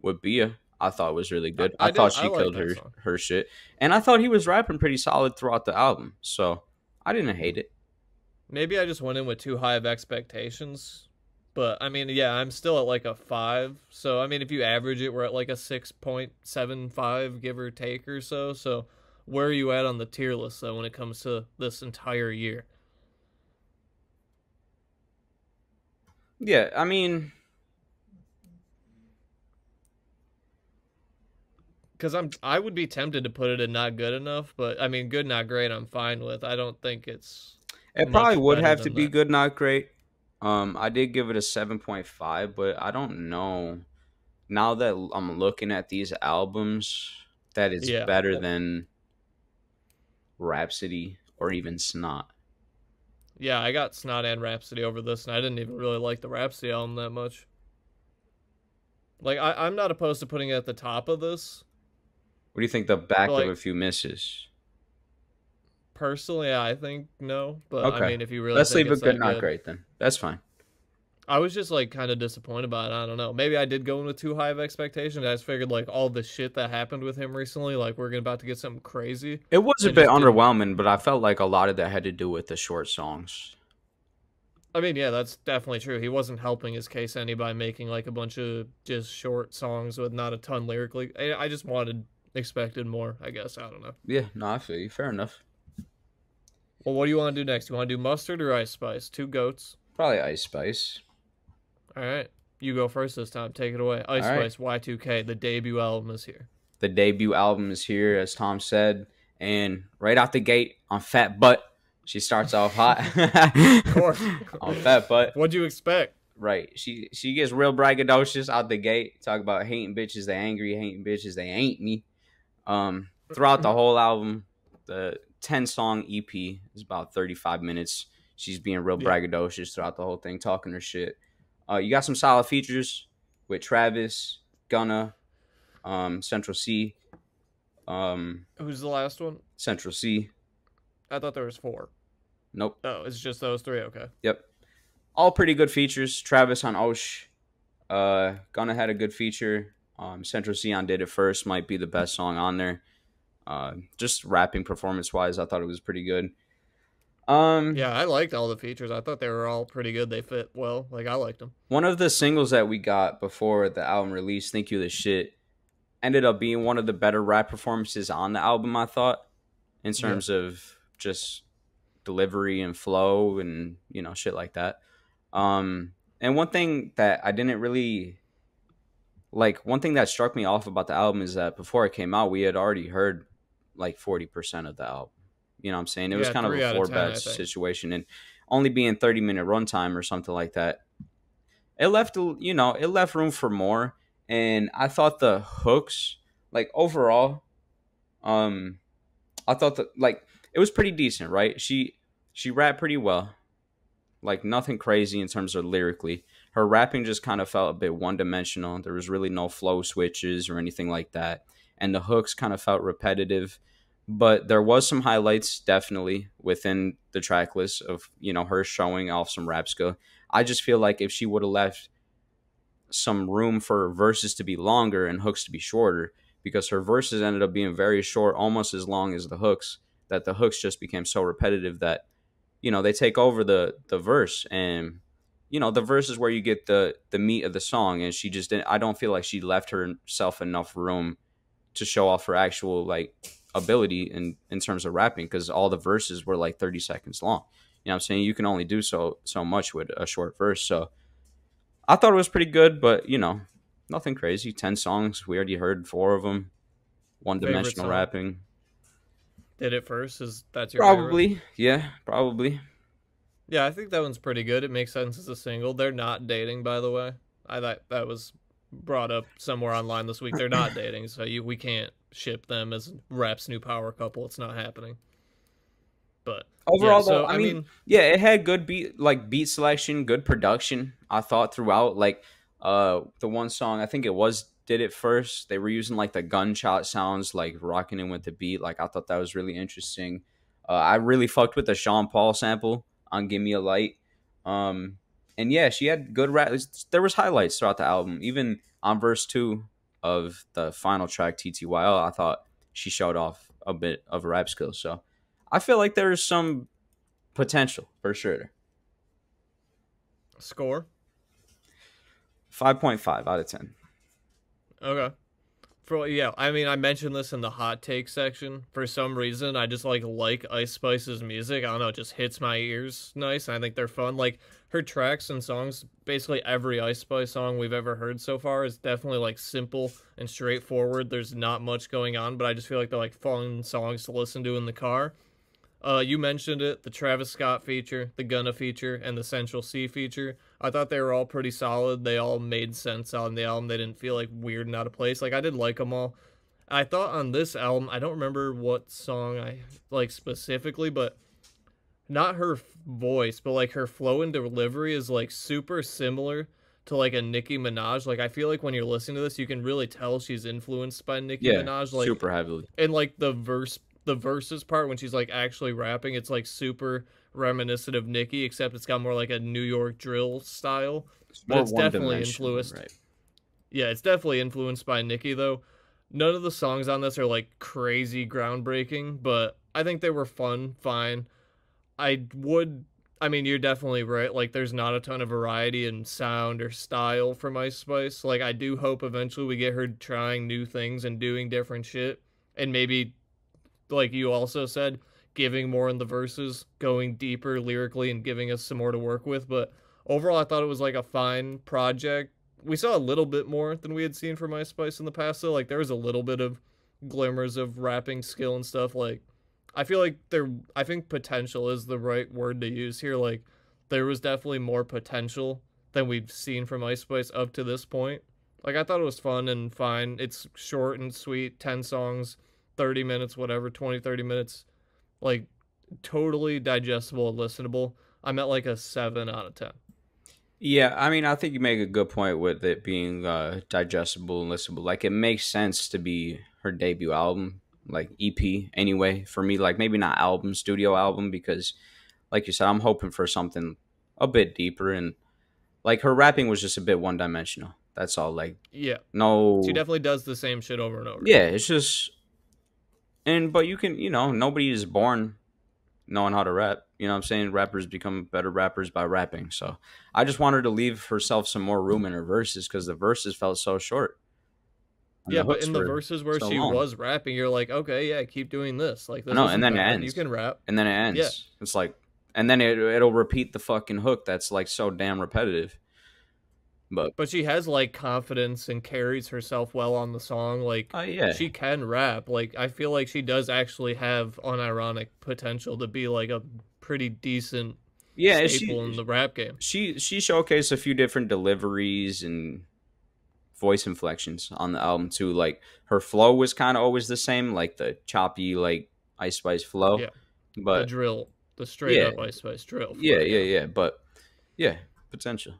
with Bia, I thought was really good. I thought she killed her shit. And I thought he was rapping pretty solid throughout the album. So I didn't hate it. Maybe I just went in with too high of expectations. But, I mean, yeah, I'm still at like a 5. So, I mean, if you average it, we're at like a 6.75, give or take or so. So, where are you at on the tier list, though, when it comes to this entire year? Yeah, I mean, because I would be tempted to put it in not good enough, but I mean, good, not great, I'm fine with. I don't think it probably would have to be good, not great. I did give it a 7.5, but I don't know. Now that I'm looking at these albums, that it's better than Rhapsody or even Snot. Yeah, I got Snot and Rhapsody over this, and I didn't even really like the Rhapsody album that much. Like, I'm not opposed to putting it at the top of this. What do you think the back of A Few Misses? Personally, I think no. But, okay. I mean, if you really Let's think leave it good, not great, then. That's fine. I was just, like, kind of disappointed about it. I don't know. Maybe I did go in with too high of expectations. I just figured, like, all the shit that happened with him recently, like, we're about to get something crazy. It was a bit underwhelming, but I felt like a lot of that had to do with the short songs. I mean, yeah, that's definitely true. He wasn't helping his case any by making, like, a bunch of just short songs with not a ton lyrically. I just expected more, I guess. I don't know. Yeah, no, I feel you. Fair enough. Well, what do you want to do next? You want to do Mustard or Ice Spice? 2 goats. Probably Ice Spice. All right. You go first this time. Take it away. Ice Spice Y2K. The debut album is here. The debut album is here, as Tom said. And right out the gate on Fat Butt, she starts off hot. Of course. On Fat Butt. What'd you expect? Right. She gets real braggadocious out the gate. Talk about hating bitches, they angry. Hating bitches, they ain't me. Throughout the whole album, the 10-song EP is about 35 minutes. She's being real braggadocious throughout the whole thing, talking her shit. You got some solid features with Travis, Gunna, Central C. Who's the last one? Central C. I thought there was 4. Nope. Oh, it's just those 3? Okay. Yep. All pretty good features. Travis on Osh. Gunna had a good feature. Central C on Did It First might be the best song on there. Just rapping performance-wise, I thought it was pretty good. Yeah, I liked all the features. I thought they were all pretty good. They fit well. Like, I liked them. One of the singles that we got before the album release, Think You the Shit, ended up being one of the better rap performances on the album, I thought, in terms of just delivery and flow and, shit like that. And one thing that I didn't really like, one thing that struck me off about the album is that before it came out, we had already heard like 40% of the album. You know what I'm saying? It was kind of a 4-batch situation, and only being 30-minute runtime or something like that, it left room for more. And I thought the hooks, like overall, I thought that like it was pretty decent, right? She rapped pretty well, like nothing crazy in terms of lyrically. Her rapping just kind of felt a bit one-dimensional. There was really no flow switches or anything like that, and the hooks kind of felt repetitive. But there was some highlights definitely within the track list of, her showing off some rap skill. I just feel like if she would have left some room for verses to be longer and hooks to be shorter, because her verses ended up being very short, almost as long as the hooks, that the hooks just became so repetitive that, they take over the verse. And, the verse is where you get the meat of the song. And she just didn't, I don't feel like she left herself enough room to show off her actual, like, ability in terms of rapping, because all the verses were like 30 seconds long. You know what I'm saying? You can only do so much with a short verse. So I thought it was pretty good, but nothing crazy. 10 songs. We already heard 4 of them. One Favorite dimensional song? rapping. Did it first? That's your favorite? Probably. Yeah, probably. Yeah, I think that one's pretty good. It makes sense as a single. They're not dating, by the way. I thought that was brought up somewhere online this week. They're not dating, so we can't ship them as Rap's new power couple. It's not happening. But overall, yeah, so, though, I mean, yeah, it had good beat selection, good production. I thought throughout, like, the one song, I think it was "Did It First." They were using like the gunshot sounds, like rocking in with the beat. Like, I thought that was really interesting. I really fucked with the Sean Paul sample on "Give Me a Light." And yeah, she had good rap. There was highlights throughout the album, even on verse 2 of the final track, TTYL. I thought she showed off a bit of rap skills. So I feel like there's some potential for sure. Score? 5.5 out of 10. Okay. Yeah, I mean, I mentioned this in the hot take section. For some reason, I just like Ice Spice's music. I don't know, it just hits my ears nice, and I think they're fun. Like, her tracks and songs, basically every Ice Spice song we've ever heard so far is definitely like simple and straightforward. There's not much going on, but I just feel like they're like fun songs to listen to in the car. You mentioned it, the Travis Scott feature, the Gunna feature, and the Central C feature. I thought they were all pretty solid. They all made sense on the album. They didn't feel like weird and out of place. Like, I did like them all. I thought on this album, I don't remember what song I like specifically, but not her voice, but like her flow and delivery is like super similar to like a Nicki Minaj. Like, I feel like when you're listening to this, you can really tell she's influenced by Nicki Minaj. Like, super heavily. And like the verses part when she's like actually rapping, it's like super reminiscent of Nicki, except it's got more like a New York drill style. But it's definitely influenced. Right. Yeah, it's definitely influenced by Nicki though. None of the songs on this are like crazy groundbreaking, but I think they were fine. I mean, you're definitely right. Like, there's not a ton of variety in sound or style from Ice Spice. Like, I do hope eventually we get her trying new things and doing different shit, and maybe, like you also said, giving more in the verses, going deeper lyrically and giving us some more to work with. But overall, I thought it was like a fine project. We saw a little bit more than we had seen from Ice Spice in the past, though. Like, there was a little bit of glimmers of rapping skill and stuff. Like, I feel like I think potential is the right word to use here. Like, there was definitely more potential than we've seen from Ice Spice up to this point. Like, I thought it was fun and fine. It's short and sweet, 10 songs, 30 minutes, whatever, 20, 30 minutes. Like, totally digestible and listenable. I'm at like a 7 out of 10. Yeah, I mean, I think you make a good point with it being digestible and listenable. Like, it makes sense to be her debut album, like EP anyway. For me, like, maybe not album, studio album, because, like you said, I'm hoping for something a bit deeper. And, like, her rapping was just a bit one-dimensional. That's all. Like, yeah, no, she definitely does the same shit over and over. Yeah, it's just, but you can, nobody is born knowing how to rap. You know what I'm saying? Rappers become better rappers by rapping. So I just want her to leave herself some more room in her verses, because the verses felt so short. And yeah, but in the verses where she was rapping, you're like, okay, yeah, keep doing this. Like, this and then it ends. You can rap. And then it ends. Yeah. It's like, and then it'll repeat the fucking hook that's like so damn repetitive. But she has like confidence and carries herself well on the song. Like, yeah, she can rap. Like, I feel like she does actually have unironic potential to be like a pretty decent staple in the rap game. She showcased a few different deliveries and voice inflections on the album too. Like, her flow was kind of always the same, like the choppy, like Ice Spice flow. Yeah, but the drill, the straight up Ice Spice drill. Yeah. But yeah, potential.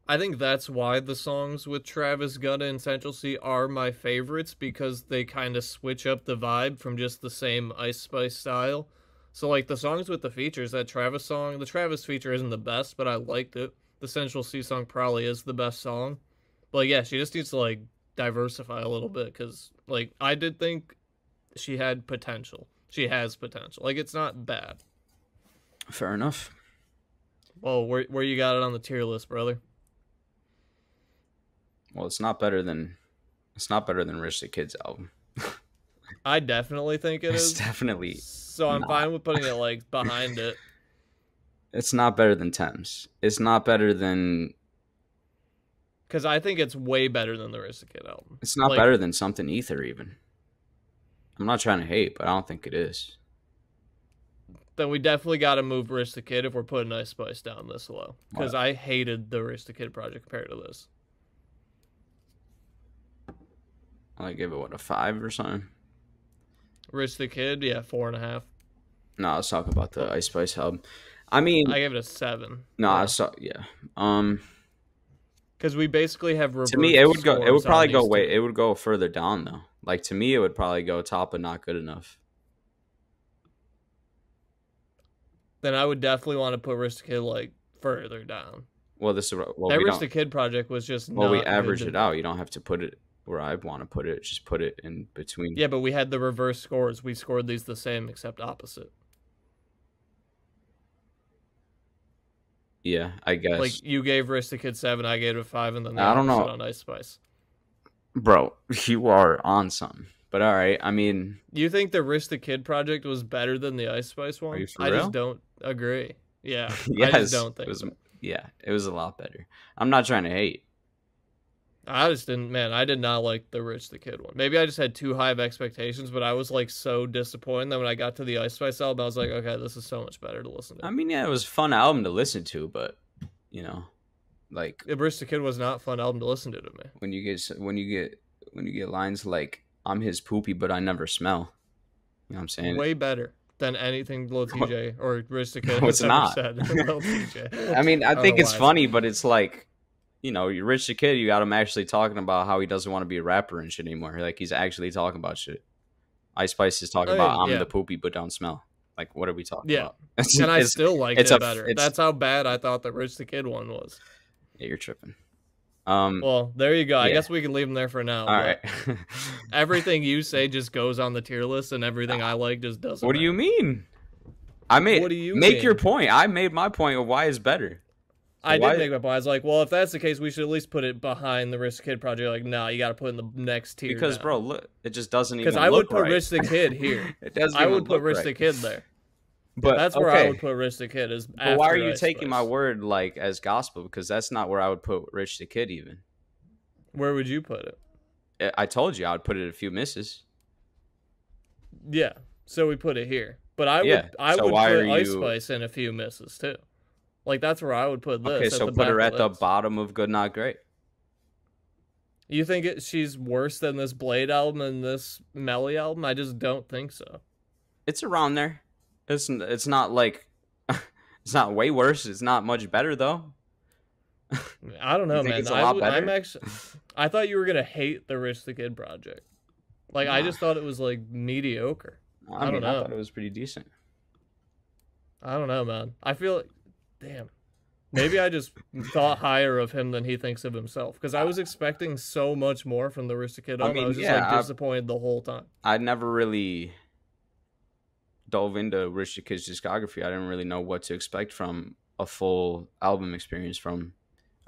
I think that's why the songs with Travis, Gunna, and Central C are my favorites, because they kind of switch up the vibe from just the same Ice Spice style. So, like, the songs with the features, that Travis song, the Travis feature isn't the best, but I liked it. The Central C song probably is the best song. But, yeah, she just needs to, like, diversify a little bit, because, like, I did think she had potential. She has potential. Like, it's not bad. Fair enough. Well, where you got it on the tier list, brother? Well, it's not better than Rich the Kid's album. I definitely think it is. It's definitely. So I'm fine with putting it like behind it. It's not better than Thames. It's not better than. Because I think it's way better than the Aristocrat album. It's not better than Something Ether even. I'm not trying to hate, but I don't think it is. Then we definitely got to move Aristocrat if we're putting Ice Spice down this low. Because I hated the Aristocrat project compared to this. I give it, a 5 or something? Aristocrat, yeah, 4.5. No, I was talking about the Ice Spice album. I mean... I gave it a 7. No, yeah. I saw... Yeah. Because we basically have to me, it would probably go it would go further down, though. Like, to me, it would probably go top but not good enough. Then I would definitely want to put Aristocrat, like, further down. Well, this is... Well, that Aristocrat project was just Well, we average it out. You don't have to put it where I want to put it. Just put it in between. Yeah, but we had the reverse scores. We scored these the same, except opposite. Yeah, I guess. Like, you gave Aristocrat 7, I gave it a 5, and then the I don't know on Ice Spice. Bro, you are on something. But all right, I mean... You think the Aristocrat project was better than the Ice Spice one? Are you for I real? Just don't agree. Yeah, yes, I just don't think so. Yeah, it was a lot better. I'm not trying to hate. I just didn't, man, I did not like the Aristocrat one. Maybe I just had too high of expectations, but I was, like, so disappointed that when I got to the Ice Spice album, I was like, okay, this is so much better to listen to. I mean, yeah, it was a fun album to listen to, but, you know, like... The Aristocrat was not a fun album to listen to me. When you get lines like, I'm his poopy, but I never smell. You know what I'm saying? Way better than anything Lil TJ or Aristocrat no, has it's not. ever said. Lil TJ. I mean, I think it's funny, but it's like... You know, you're Rich the Kid, you got him actually talking about how he doesn't want to be a rapper and shit anymore. Like, he's actually talking about shit. Ice Spice is talking about, I'm the poopy but don't smell. Like, what are we talking about? And I still liked it better. That's how bad I thought the Rich the Kid one was. Yeah, you're tripping. Well, there you go. I guess we can leave him there for now. All right. Everything you say just goes on the tier list, and everything I like just doesn't. What do you mean? What do you make your point. I made my point of why it's better. I did make my point. I was like, well, if that's the case, we should at least put it behind the Rich the Kid project. Like, no, you got to put it in the next tier. Because, bro, look, it just doesn't even look right. Because I would put right. Rich the Kid here. It doesn't I would put Rich the Kid there. But that's where I would put Rich the Kid. But why are you taking my word, like, as gospel? Because that's not where I would put Rich the Kid, even. Where would you put it? I told you I would put it a few misses. Yeah, so we put it here. But I would put Ice Spice in a few misses, too. Like, that's where I would put this. Okay, so put her at the bottom of Good Not Great. You think she's worse than this Blade album and this Melly album? I just don't think so. It's around there. It's not like... it's not way worse. It's not much better, though. I don't know, man. It's a lot better? I thought you were going to hate the Rich the Kid project. Like, I just thought it was, like, mediocre. I don't know. I thought it was pretty decent. I don't know, man. I feel like... Damn. Maybe I just thought higher of him than he thinks of himself. Because I was expecting so much more from the Rich the Kid album. I was just disappointed the whole time. I never really dove into Rich the Kid's discography. I didn't really know what to expect from a full album experience from.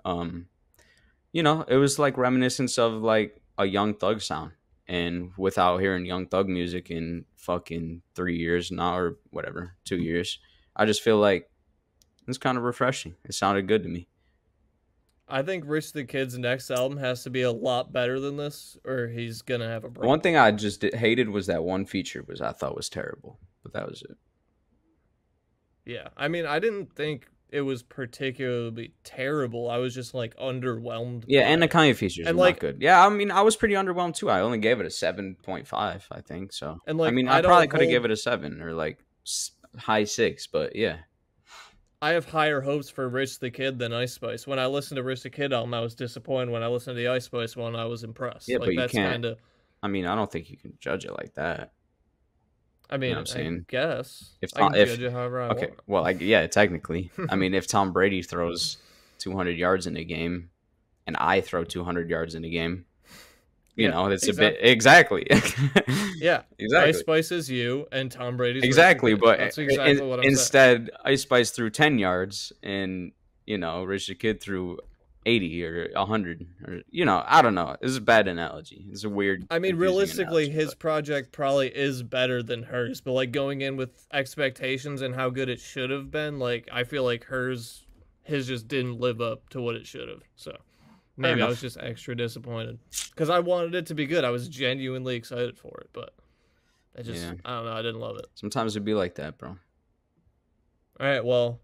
You know, it was like reminiscence of like a Young Thug sound. And without hearing Young Thug music in fucking 3 years now or whatever, 2 years, I just feel like it's kind of refreshing. It sounded good to me. I think Rich the Kid's next album has to be a lot better than this, or he's gonna have a break. One thing I just hated was that one feature I thought was terrible, but that was it. Yeah, I mean, I didn't think it was particularly terrible. I was just like underwhelmed. Yeah, and the Kanye features were not good. Yeah, I mean, I was pretty underwhelmed too. I only gave it a 7.5, I think. So, and like, I mean, I probably could have given it a 7 or like high 6, but yeah. I have higher hopes for Rich the Kid than Ice Spice. When I listened to Rich the Kid album, I was disappointed. When I listened to the Ice Spice one, I was impressed. Yeah, like, but you that's can't. Kinda... I mean, I don't think you can judge it like that. I mean, you know what I'm saying? I guess. If I can judge it however I want. Well, yeah, technically. I mean, if Tom Brady throws 200 yards in a game and I throw 200 yards in a game, you know, it's a bit... Exactly. Yeah. Exactly. Ice Spice is you and Tom Brady's... Exactly, but that's exactly what I'm instead, saying. Ice Spice threw 10 yards and, you know, Rich the Kid threw 80 or 100 or I don't know. It's a bad analogy. It's a weird. I mean, confusing realistically, analogy, his but project probably is better than hers, but like going in with expectations and how good it should have been, like I feel like his just didn't live up to what it should have. So maybe I was just extra disappointed because I wanted it to be good. I was genuinely excited for it, but I don't know. I didn't love it. Sometimes it'd be like that, bro. All right. Well,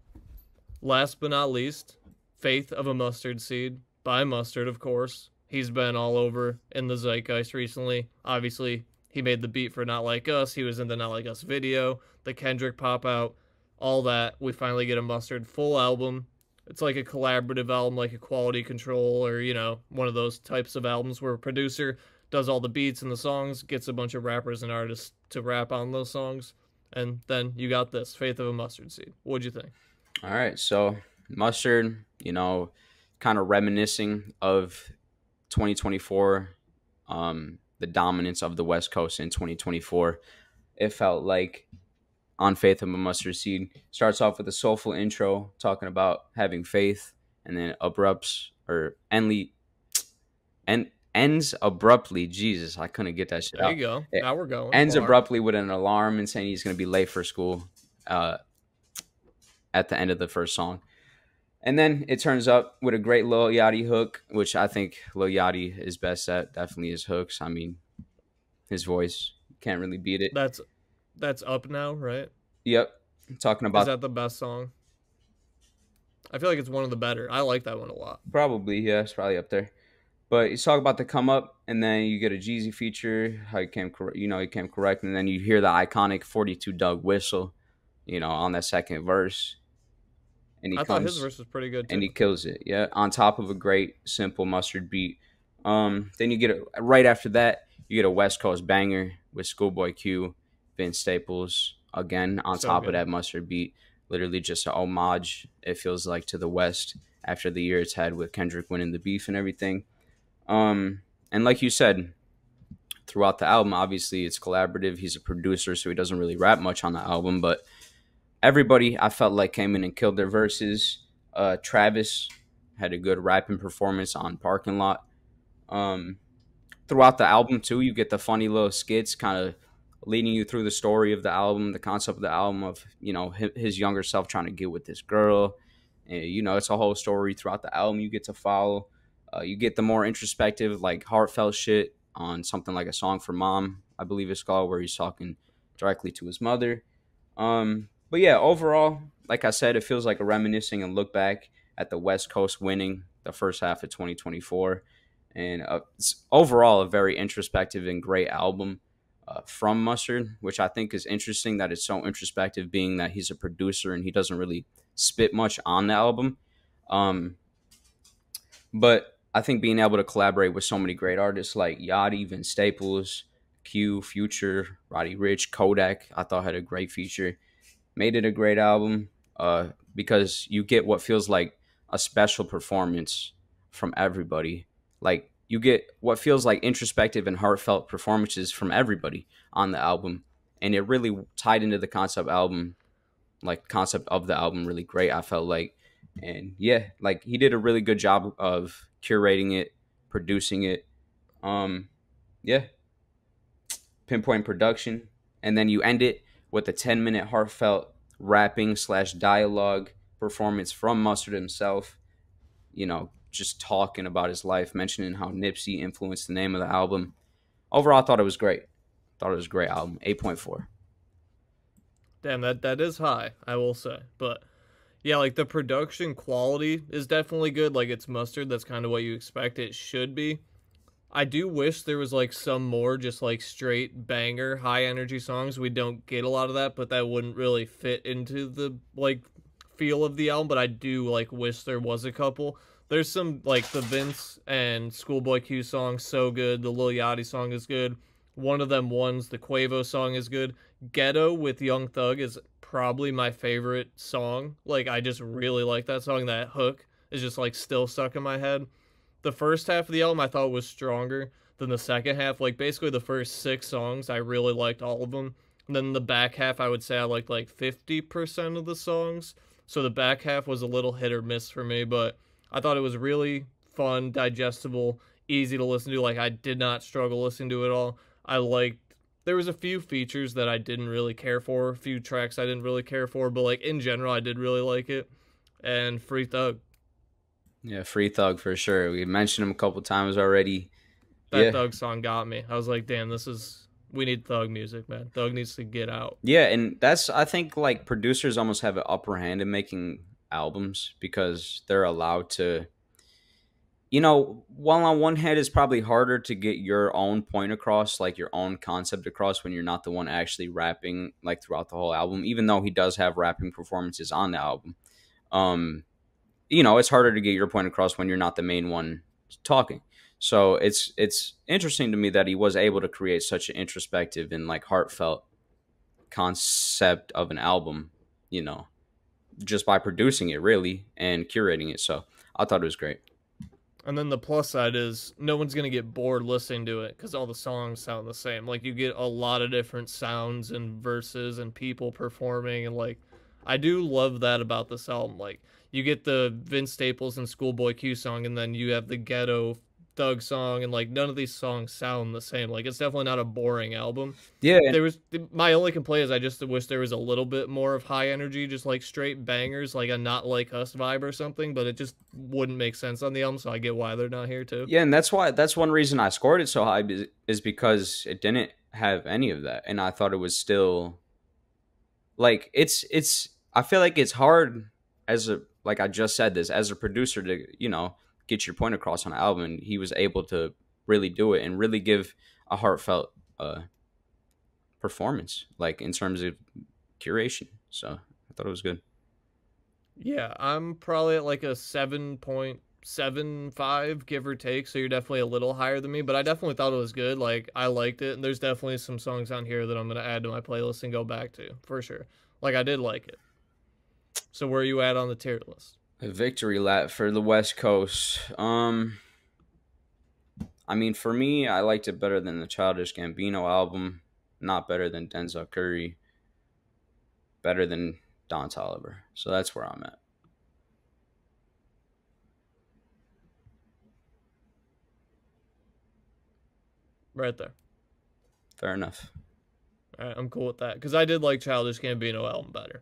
last but not least, Faith of a Mustard Seed by Mustard, of course. He's been all over in the zeitgeist recently. Obviously, he made the beat for Not Like Us. He was in the Not Like Us video, the Kendrick pop out, all that. We finally get a Mustard full album. It's like a collaborative album, like a Quality Control or, one of those types of albums where a producer does all the beats and the songs, gets a bunch of rappers and artists to rap on those songs. And then you got this, Faith of a Mustard Seed. What'd you think? All right, so Mustard, kind of reminiscing of 2024, the dominance of the West Coast in 2024. It felt like on Faith of a Mustard Seed starts off with a soulful intro talking about having faith, and then ends abruptly. Jesus, I couldn't get that shit out. There you go. Now we're going. Ends abruptly with an alarm and saying he's going to be late for school at the end of the first song. And then it turns up with a great Lil Yachty hook, which I think Lil Yachty is best at. Definitely his hooks. I mean, his voice, can't really beat it. That's Up Now, right? Yep. Talking about. Is that the best song? I feel like it's one of the better. I like that one a lot. Probably, yeah. It's probably up there. But you talk about the come up, and then you get a Jeezy feature. How he came correct, and then you hear the iconic 42 Doug whistle, on that second verse. And I thought his verse was pretty good too. And he kills it, yeah. On top of a great, simple Mustard beat. Then you get right after that, you get a West Coast banger with Schoolboy Q, Vince Staples, again, on top of that Mustard beat. Literally just an homage, it feels like, to the West after the year it's had with Kendrick winning the beef and everything. And like you said, throughout the album, obviously it's collaborative. He's a producer, so he doesn't really rap much on the album, but everybody, I felt like, came in and killed their verses. Travis had a good rapping performance on Parking Lot. Throughout the album, too, you get the funny little skits kind of leading you through the story of the album, the concept of the album of, his younger self trying to get with this girl. And, it's a whole story throughout the album you get to follow. You get the more introspective, like, heartfelt shit on something like A Song for Mom, I believe it's called, where he's talking directly to his mother. But yeah, overall, like I said, it feels like a reminiscing and look back at the West Coast winning the first half of 2024. And it's overall a very introspective and great album from Mustard, which I think is interesting that it's so introspective, being that he's a producer and he doesn't really spit much on the album. But I think being able to collaborate with so many great artists like Yachty, Vince Staples, Q, Future, Roddy Ricch, Kodak, I thought had a great feature. Made it a great album because you get what feels like a special performance from everybody. Like, you get what feels like introspective and heartfelt performances from everybody on the album. And it really tied into the concept of the album really great, I felt like. And yeah, like, he did a really good job of curating it, producing it. Yeah. Pinpoint production. And then you end it with a 10-minute heartfelt rapping / dialogue performance from Mustard himself, just talking about his life, mentioning how Nipsey influenced the name of the album. Overall, I thought it was great. Thought it was a great album. 8.4. Damn, that is high, I will say. But yeah, like, the production quality is definitely good. Like, it's Mustard. That's kind of what you expect it should be. I do wish there was, like, some more just, like, straight banger, high-energy songs. We don't get a lot of that, but that wouldn't really fit into the, like, feel of the album. But I do, like, wish there was a couple. There's some, like, the Vince and Schoolboy Q song, so good. The Lil Yachty song is good. One of them ones, the Quavo song is good. Ghetto with Young Thug is probably my favorite song. Like, I just really like that song. That hook is just, like, still stuck in my head. The first half of the album I thought was stronger than the second half. Like, basically the first 6 songs, I really liked all of them. And then the back half, I would say I liked, like, 50% of the songs. So the back half was a little hit or miss for me, but I thought it was really fun, digestible, easy to listen to. Like, I did not struggle listening to it all. I liked, there was a few features that I didn't really care for, a few tracks I didn't really care for, but like in general, I did really like it. And Free Thug. Yeah, Free Thug for sure. We mentioned him a couple times already. That Thug song got me. I was like, damn, we need Thug music, man. Thug needs to get out. Yeah, and I think, like, producers almost have an upper hand in making albums because they're allowed to, while on one hand it's probably harder to get your own point across, like your own concept across when you're not the one actually rapping, like, throughout the whole album, even though he does have rapping performances on the album. It's harder to get your point across when you're not the main one talking. So it's interesting to me that he was able to create such an introspective and like heartfelt concept of an album, just by producing it really and curating it. So I thought it was great. And then the plus side is no one's going to get bored listening to it because all the songs sound the same. Like, you get a lot of different sounds and verses and people performing. And, like, I do love that about this album. Like, you get the Vince Staples and Schoolboy Q song, and then you have the Ghetto Thug song, and like none of these songs sound the same. Like, it's definitely not a boring album. Yeah. My only complaint is I just wish there was a little bit more of high energy, just like straight bangers, like a Not Like Us vibe or something, but it just wouldn't make sense on the album, so I get why they're not here too. Yeah, and that's one reason I scored it so high is because it didn't have any of that, and I thought it was still like I feel like it's hard like I just said this, as a producer to, get your point across on an album, and he was able to really do it and really give a heartfelt performance, like in terms of curation. So I thought it was good. Yeah, I'm probably at like a 7.75, give or take, so you're definitely a little higher than me, but I definitely thought it was good. Like, I liked it, and there's definitely some songs on here that I'm going to add to my playlist and go back to, for sure. Like, I did like it. So where are you at on the tier list? A victory lap for the West Coast. I mean, for me, I liked it better than the Childish Gambino album. Not better than Denzel Curry. Better than Don Toliver. So that's where I'm at. Right there. Fair enough. All right, I'm cool with that, because I did like Childish Gambino album better.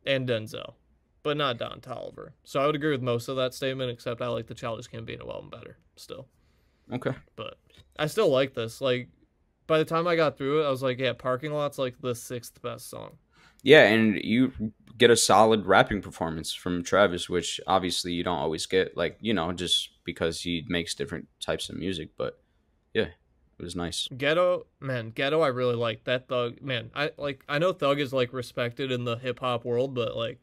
And Denzel. But not Don Toliver. So I would agree with most of that statement, except I like the Childish Gambino album better still. Okay. But I still like this. Like, by the time I got through it, I was like, yeah, Parking Lot's like the 6th best song. Yeah, and you get a solid rapping performance from Travis, which obviously you don't always get, like, just because he makes different types of music. But yeah, it was nice. Ghetto, I really like that. Thug, man, I know Thug is like respected in the hip hop world, but like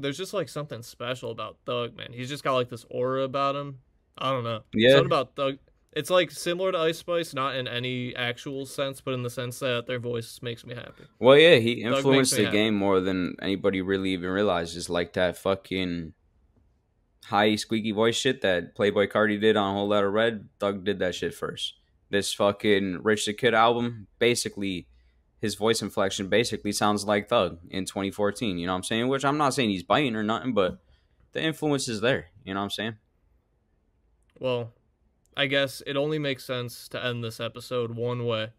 there's just like something special about Thug, man. He's just got like this aura about him. I don't know. Yeah. Something about Thug. It's like similar to Ice Spice, not in any actual sense, but in the sense that their voice makes me happy. Well, yeah, he influenced the game more than anybody really even realizes. Like that fucking high squeaky voice shit that Playboi Carti did on Whole Lotta Red, Thug did that shit first. This fucking Rich the Kid album, basically, his voice inflection basically sounds like Thug in 2014, you know what I'm saying? Which I'm not saying he's biting or nothing, but the influence is there, you know what I'm saying? Well, I guess it only makes sense to end this episode one way,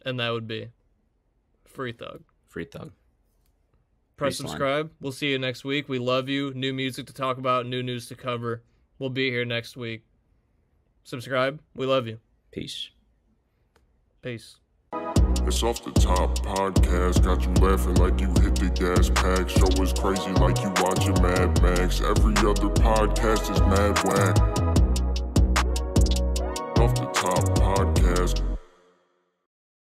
and that would be Free Thug. Free Thug. Press subscribe. We'll see you next week. We love you. New music to talk about, new news to cover. We'll be here next week. Subscribe. We love you. Peace. Peace. It's Off the Top Podcast, got you laughing like you hit the gas pack. Show is crazy like you watching Mad Max. Every other podcast is mad whack. Off the Top Podcast.